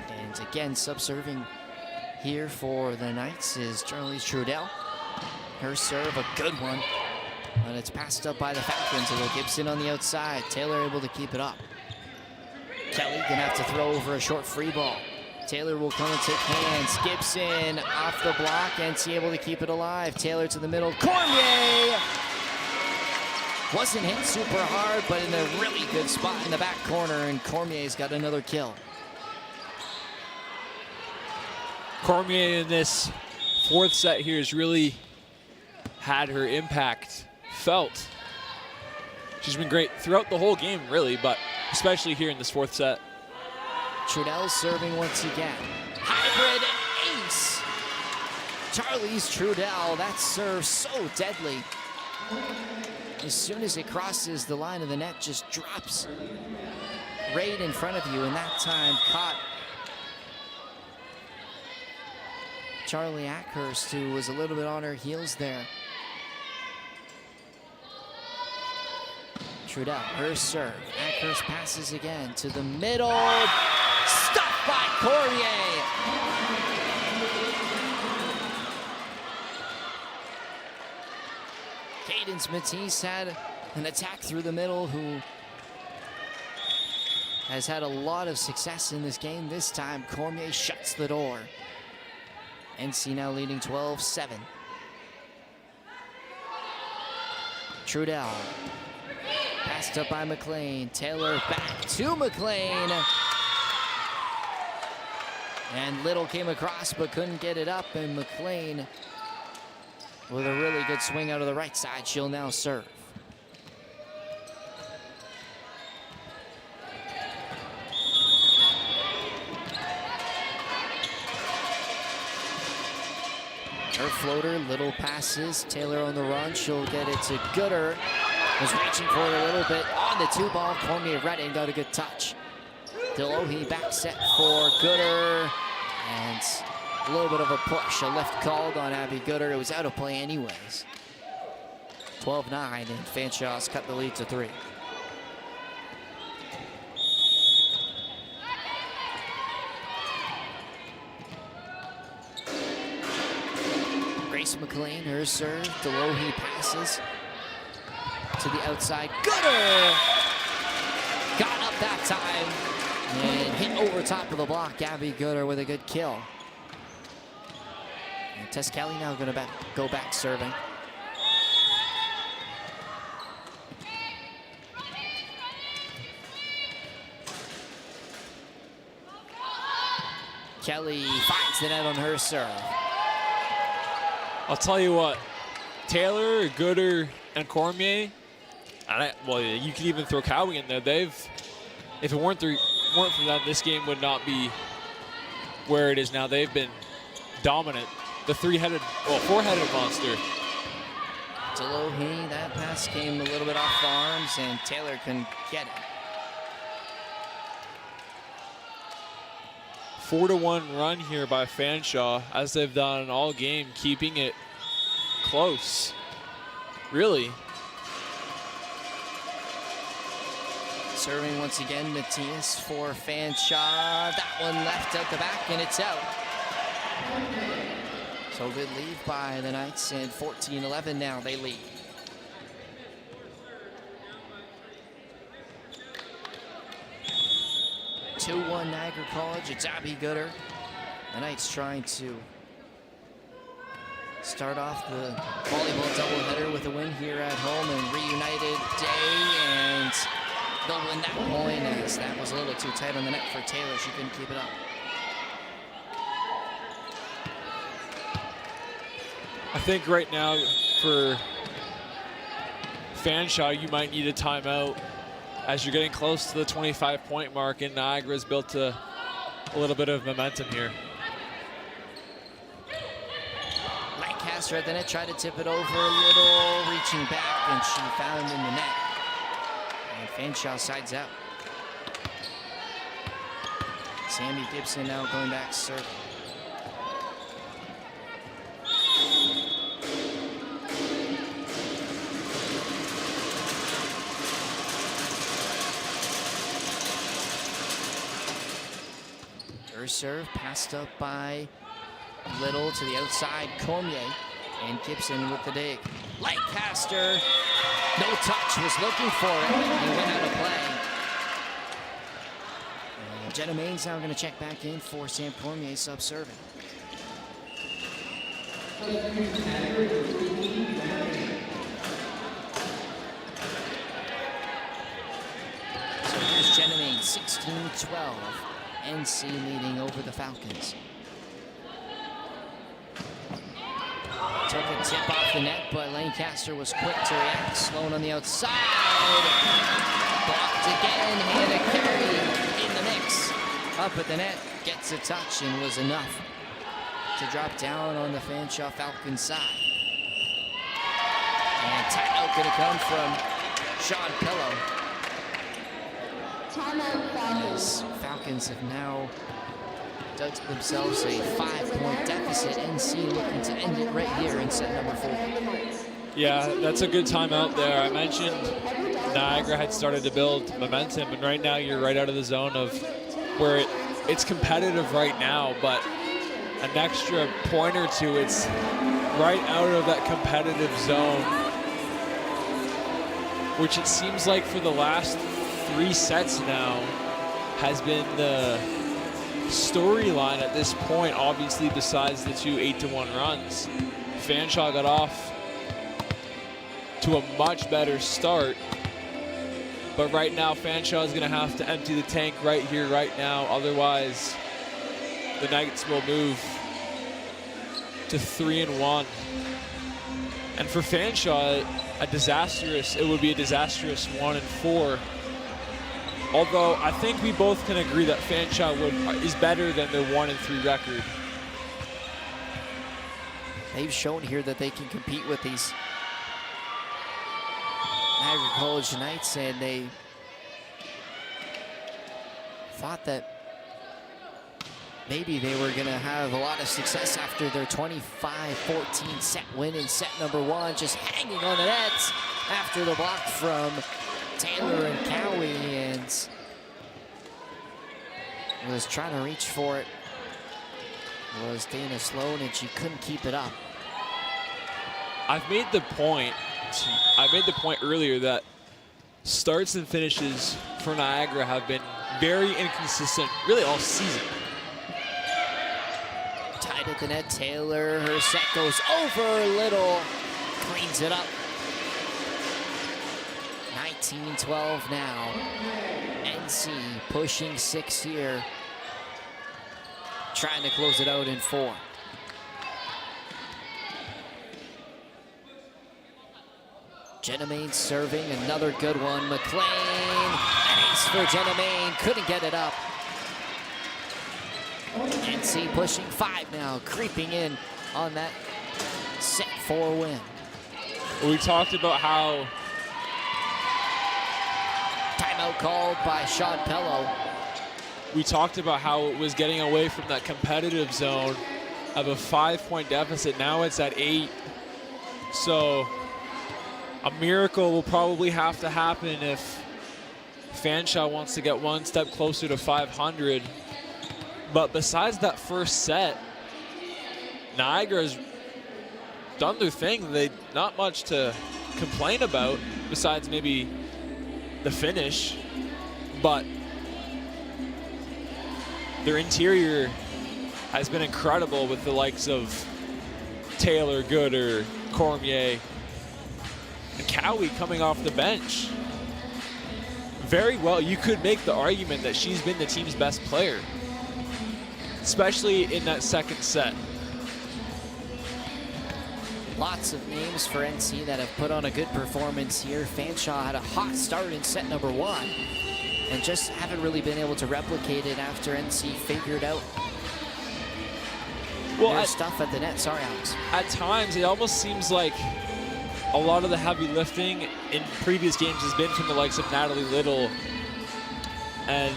And again, subserving here for the Knights is Charlize Trudell. Her serve, a good one, but it's passed up by the Falcons. Although Gibson on the outside, Taylor able to keep it up. Kelly gonna have to throw over a short free ball. Taylor will come and take hands. Gibson off the block, and she able to keep it alive. Taylor to the middle. Cormier wasn't hit super hard, but in a really good spot in the back corner, and Cormier's got another kill. Cormier in this 4th set here has really had her impact felt. She's been great throughout the whole game, really, but especially here in this 4th set. Trudell serving once again. Hybrid ace. Charlize Trudell, that serve so deadly. As soon as it crosses the line of the net, just drops right in front of you, and that time caught Charlie Ackhurst, who was a little bit on her heels there. Trudell, her serve. Ackhurst passes again to the middle. Stopped by Cormier. Cadence Matisse had an attack through the middle, who has had a lot of success in this game. This time, Cormier shuts the door. NC now leading 12-7. Trudell. Passed up by McLean. Taylor back to McLean. And Little came across but couldn't get it up. And McLean, with a really good swing out of the right side, she'll now serve. Her floater, Little passes. Taylor on the run. She'll get it to Gooder. Was reaching for it a little bit on the 2-ball. Cormier Redding got a good touch. Delohe back set for Gooder. And a little bit of a push. A left called on Abby Gooder. It was out of play anyways. 12-9, and Fanshaw's cut the lead to 3. Grace McLean, her serve. Delohe passes to the outside. Gooder got up that time and hit over top of the block. Abby Gooder with a good kill. And Tess Kelly now going to go back serving. Kelly finds the net on her serve. I'll tell you what, Taylor, Gooder, and Cormier, well, you could even throw Cowie in there. If it weren't for them, this game would not be where it is now. They've been dominant. The four-headed monster. Delohe, that pass came a little bit off the arms, and Taylor couldn't get it. 4-1 run here by Fanshawe, as they've done all game, keeping it close. Really. Serving once again, Matthias for Fanshawe. That one left out the back, and it's out. So good lead by the Knights, and 14-11 now they lead. (2-1) Niagara College. It's Abby Gooder. The Knights trying to start off the volleyball doubleheader with a win here at home and reunited day, and they'll win that point as that was a little too tight on the net for Taylor. She couldn't keep it up. I think right now for Fanshawe, you might need a timeout as you're getting close to the 25-point mark, and Niagara's built a little bit of momentum here. Lancaster at the net, tried to tip it over a little, reaching back, and she found in the net. And Fanshawe sides out. Sammy Gibson now going back serving. Her serve passed up by Little to the outside, Cormier, and Gibson with the dig. Lancaster, no touch, was looking for it, and went out of play. And Jenna Main's now going to check back in for Sam Cormier sub-serving. So here's Jenna Main, 16-12. NC leading over the Falcons. Took a tip off the net, but Lancaster was quick to react. Sloan on the outside. Blocked again. Hannah Carey in the mix. Up at the net, gets a touch and was enough to drop down on the Fanshawe Falcons side. And timeout going to come from Sean Pillow. Timeout Falcons. Falcons have now dug themselves a 5-point deficit. NC looking to end it right here in set number 4. Yeah, that's a good timeout there. I mentioned Niagara had started to build momentum, and right now you're right out of the zone of where it's competitive right now, but an extra point or two, it's right out of that competitive zone, which it seems like for the last 3 sets now has been the storyline at this point, obviously besides the 2 8-1 runs. Fanshawe got off to a much better start, but right now Fanshawe is going to have to empty the tank right here, right now. Otherwise, the Knights will move to 3-1. And for Fanshawe, it would be a disastrous 1-4. Although I think we both can agree that Fanshawe is better than their 1-3 record. They've shown here that they can compete with these Niagara College Knights, and they thought that maybe they were going to have a lot of success after their 25-14 set win in set number 1, just hanging on the net after the block from Taylor and Cowie, and was trying to reach for it was Dana Sloan, and she couldn't keep it up. I made the point earlier that starts and finishes for Niagara have been very inconsistent really all season. Tied at the net, Taylor, her set goes over Little, cleans it up. 19-12 now. NC pushing 6 here. Trying to close it out in 4. Jenna Main serving, another good one. McLean, an ace for Jenna Main, couldn't get it up. NC pushing 5 now, creeping in on that set 4 win. We talked about how timeout called by Sean Pello. We talked about how it was getting away from that competitive zone of a 5-point deficit. Now it's at 8. So a miracle will probably have to happen if Fanshawe wants to get one step closer to 500. But besides that first set, Niagara's done their thing. Not much to complain about besides maybe the finish, but their interior has been incredible with the likes of Taylor, Gooder, Cormier, and Cowie coming off the bench. Very well, you could make the argument that she's been the team's best player, especially in that second set. Lots of names for NC that have put on a good performance here. Fanshawe had a hot start in set number 1 and just haven't really been able to replicate it after NC figured out their stuff at the net. Sorry, Alex. At times, it almost seems like a lot of the heavy lifting in previous games has been from the likes of Natalie Little and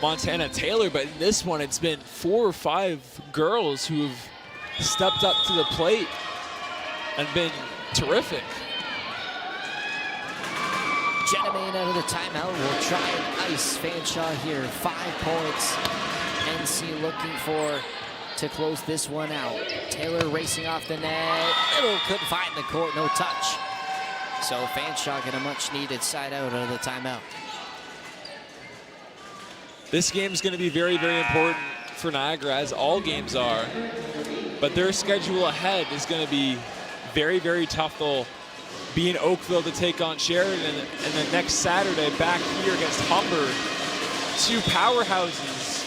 Montana Taylor, but in this one, it's been 4 or 5 girls who have stepped up to the plate and been terrific. Jenna Main out of the timeout will try and ice Fanshawe here. 5 points. NC looking for to close this one out. Taylor racing off the net. Little couldn't find the court, no touch. So Fanshawe get a much needed side out of the timeout. This game is going to be very, very important for Niagara, as all games are. But their schedule ahead is going to be very, very tough. They'll be in Oakville to take on Sheridan, and then next Saturday back here against Humber. 2 powerhouses.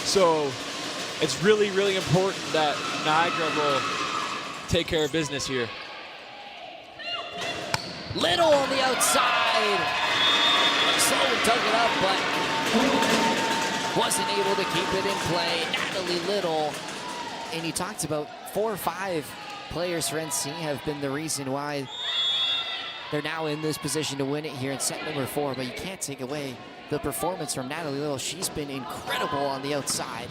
So it's really, really important that Niagara will take care of business here. Little on the outside. Sloan dug it up, but wasn't able to keep it in play. Natalie Little. And he talked about 4 or 5 players for NC have been the reason why they're now in this position to win it here in set number 4. But you can't take away the performance from Natalie Little. She's been incredible on the outside.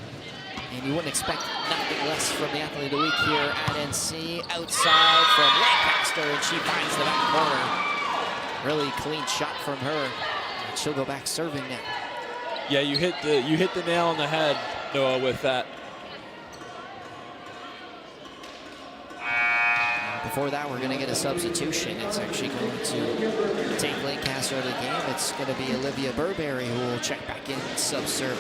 And you wouldn't expect nothing less from the athlete of the week here at NC. Outside from Lancaster, and she finds the back corner. Really clean shot from her. And she'll go back serving now. Yeah, you hit the nail on the head, Noah, with that. Before that, we're going to get a substitution. It's actually going to take Lancaster out of the game. It's going to be Olivia Burberry who will check back in sub-serve.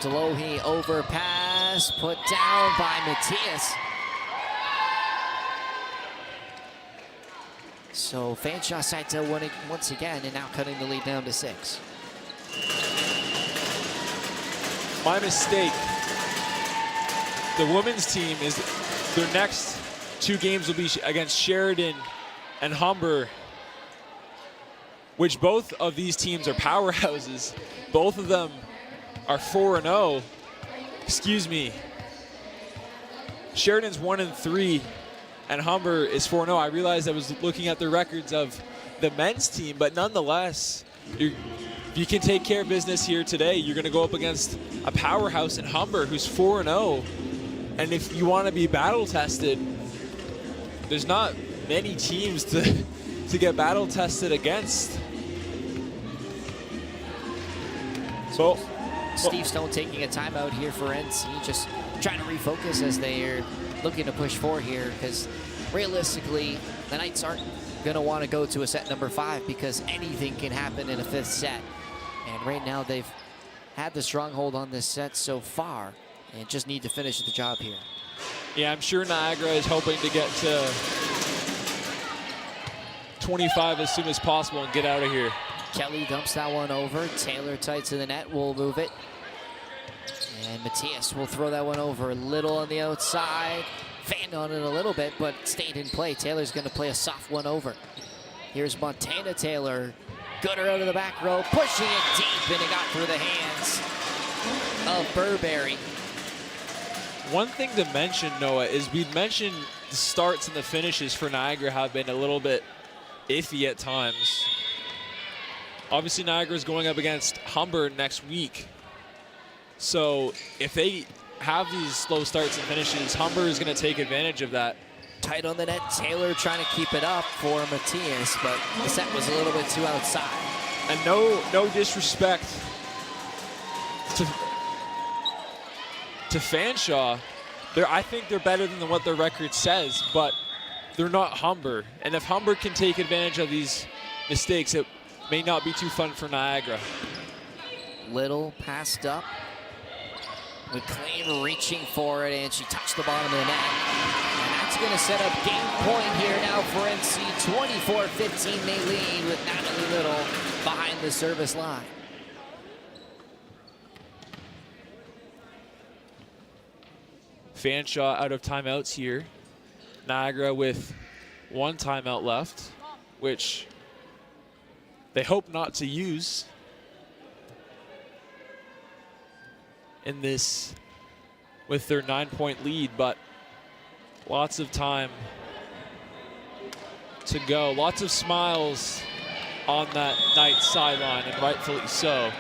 Delohe overpass, put down by Matthias. So Fanshawe side to win it once again, and now cutting the lead down to 6. My mistake. The women's team is, their next 2 games will be against Sheridan and Humber, which both of these teams are powerhouses. Both of them are 4-0. Excuse me. Sheridan's 1-3, and Humber is 4-0. I realized I was looking at the records of the men's team, but nonetheless, if you can take care of business here today, you're going to go up against a powerhouse in Humber who's 4-0. And if you want to be battle tested, there's not many teams to get battle tested against. So Steve Stone taking a timeout here for NC, just trying to refocus as they're looking to push forward here, because realistically, the Knights aren't going to want to go to a set number 5 because anything can happen in a 5th set. And right now they've had the stronghold on this set so far and just need to finish the job here. Yeah, I'm sure Niagara is hoping to get to 25 as soon as possible and get out of here. Kelly dumps that one over. Taylor tight to the net, will move it. And Matthias will throw that one over. Little on the outside. Fanned on it a little bit, but stayed in play. Taylor's going to play a soft one over. Here's Montana Taylor. Gooder out of the back row, pushing it deep, and it got through the hands of Burberry. One thing to mention, Noah, is we'd mentioned the starts and the finishes for Niagara have been a little bit iffy at times. Obviously, Niagara's going up against Humber next week. So if they have these slow starts and finishes, Humber is going to take advantage of that. Tight on the net, Taylor trying to keep it up for Matthias, but the set was a little bit too outside. And no disrespect to Fanshawe. I think they're better than what their record says, but they're not Humber. And if Humber can take advantage of these mistakes, may not be too fun for Niagara. Little passed up. McLean reaching for it, and she touched the bottom of the net. And that's going to set up game point here now for NC. 24-15 they lead with Natalie Little behind the service line. Fanshawe out of timeouts here. Niagara with 1 timeout left, which they hope not to use in this with their 9-point lead, but lots of time to go. Lots of smiles on that Knights sideline, and rightfully so.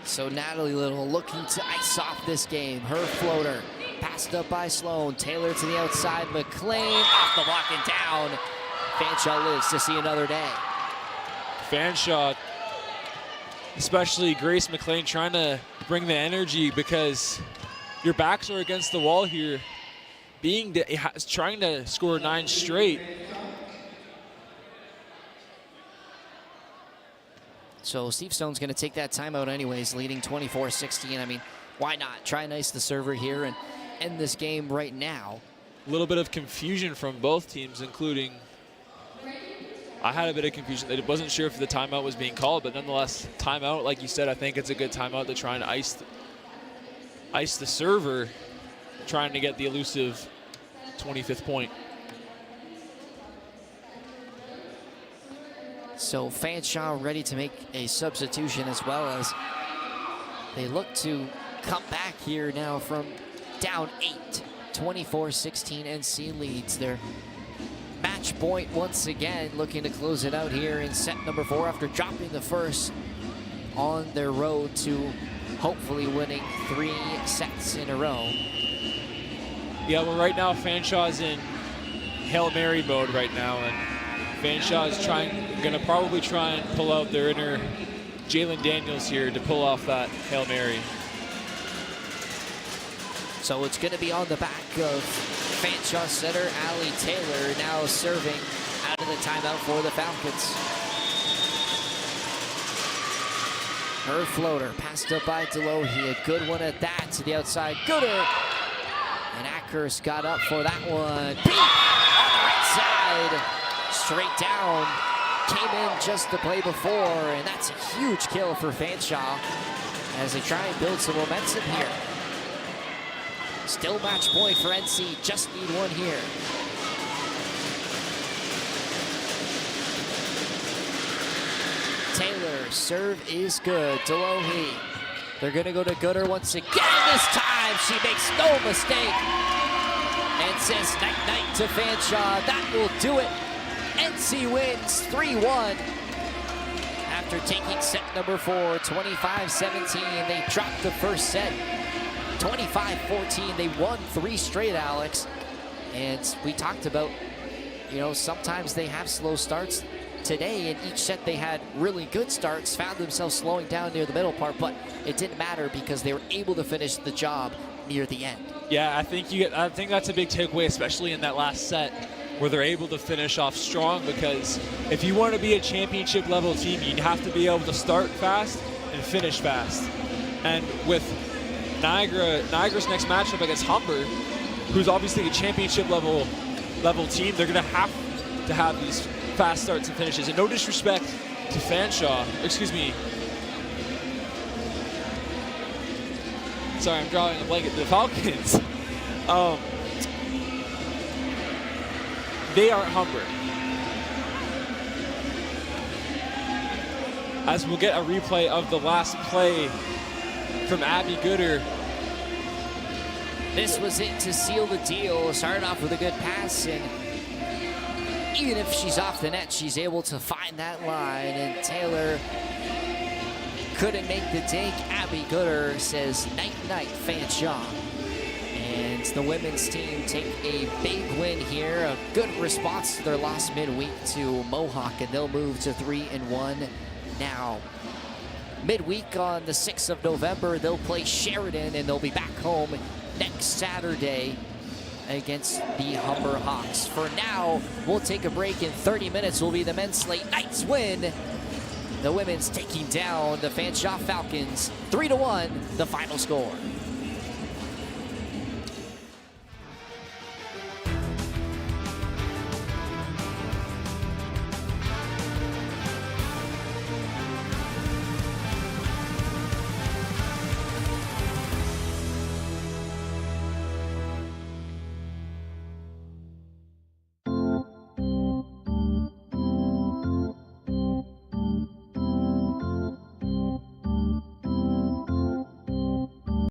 So Natalie Little looking to ice off this game. Her floater passed up by Sloan. Taylor to the outside. McLean off the block and down. Fanshawe lives to see another day. Fanshawe, especially Grace McLean, trying to bring the energy because your backs are against the wall here. Trying to score 9 straight. So Steve Stone's going to take that timeout anyways, leading 24-16. I mean, why not? Try and ice the server here and end this game right now. A little bit of confusion from both teams, including I had a bit of confusion. I wasn't sure if the timeout was being called, but nonetheless, timeout, like you said, I think it's a good timeout to try and ice the server, trying to get the elusive 25th point. So Fanshawe ready to make a substitution, as well as they look to come back here now from down 8. 24-16 NC leads their match point once again, looking to close it out here in set number 4 after dropping the first on their road to hopefully winning 3 sets in a row. Yeah, well, right now Fanshawe's in Hail Mary mode right now, and Fanshawe is going to probably try and pull out their inner Jalen Daniels here to pull off that Hail Mary. So it's going to be on the back of Fanshawe setter Allie Taylor, now serving out of the timeout for the Falcons. Her floater passed up by Delohi, a good one at that, to the outside. Gooder! And Ackhurst got up for that one. Pete on the right side. Straight down, came in just the play before, and that's a huge kill for Fanshawe as they try and build some momentum here. Still match point for NC, just need one here. Taylor, serve is good. Delohi, they're gonna go to Gooder once again. This time she makes no mistake and says night-night to Fanshawe. That will do it. NC wins 3-1 after taking set number 4, 25-17. They dropped the first set, 25-14. They won 3 straight, Alex. And we talked about, sometimes they have slow starts. Today, in each set, they had really good starts, found themselves slowing down near the middle part, but it didn't matter because they were able to finish the job near the end. Yeah, I think that's a big takeaway, especially in that last set, where they're able to finish off strong, because if you want to be a championship level team, you have to be able to start fast and finish fast. And with Niagara's next matchup against Humber, who's obviously a championship level team, they're going to have these fast starts and finishes. And no disrespect to Fanshawe, sorry, I'm drawing a blanket. The Falcons. They aren't Humber. As we'll get a replay of the last play from Abby Gooder. This was it to seal the deal. Started off with a good pass, and even if she's off the net, she's able to find that line, and Taylor couldn't make the take. Abby Gooder says night-night Fanshawe. And the women's team take a big win here. A good response to their loss midweek to Mohawk, and they'll move to 3-1 now. Midweek on the 6th of November, they'll play Sheridan, and they'll be back home next Saturday against the Humber Hawks. For now, we'll take a break. In 30 minutes will be the men's slate. Knights win. The women's taking down the Fanshawe Falcons 3-1, the final score.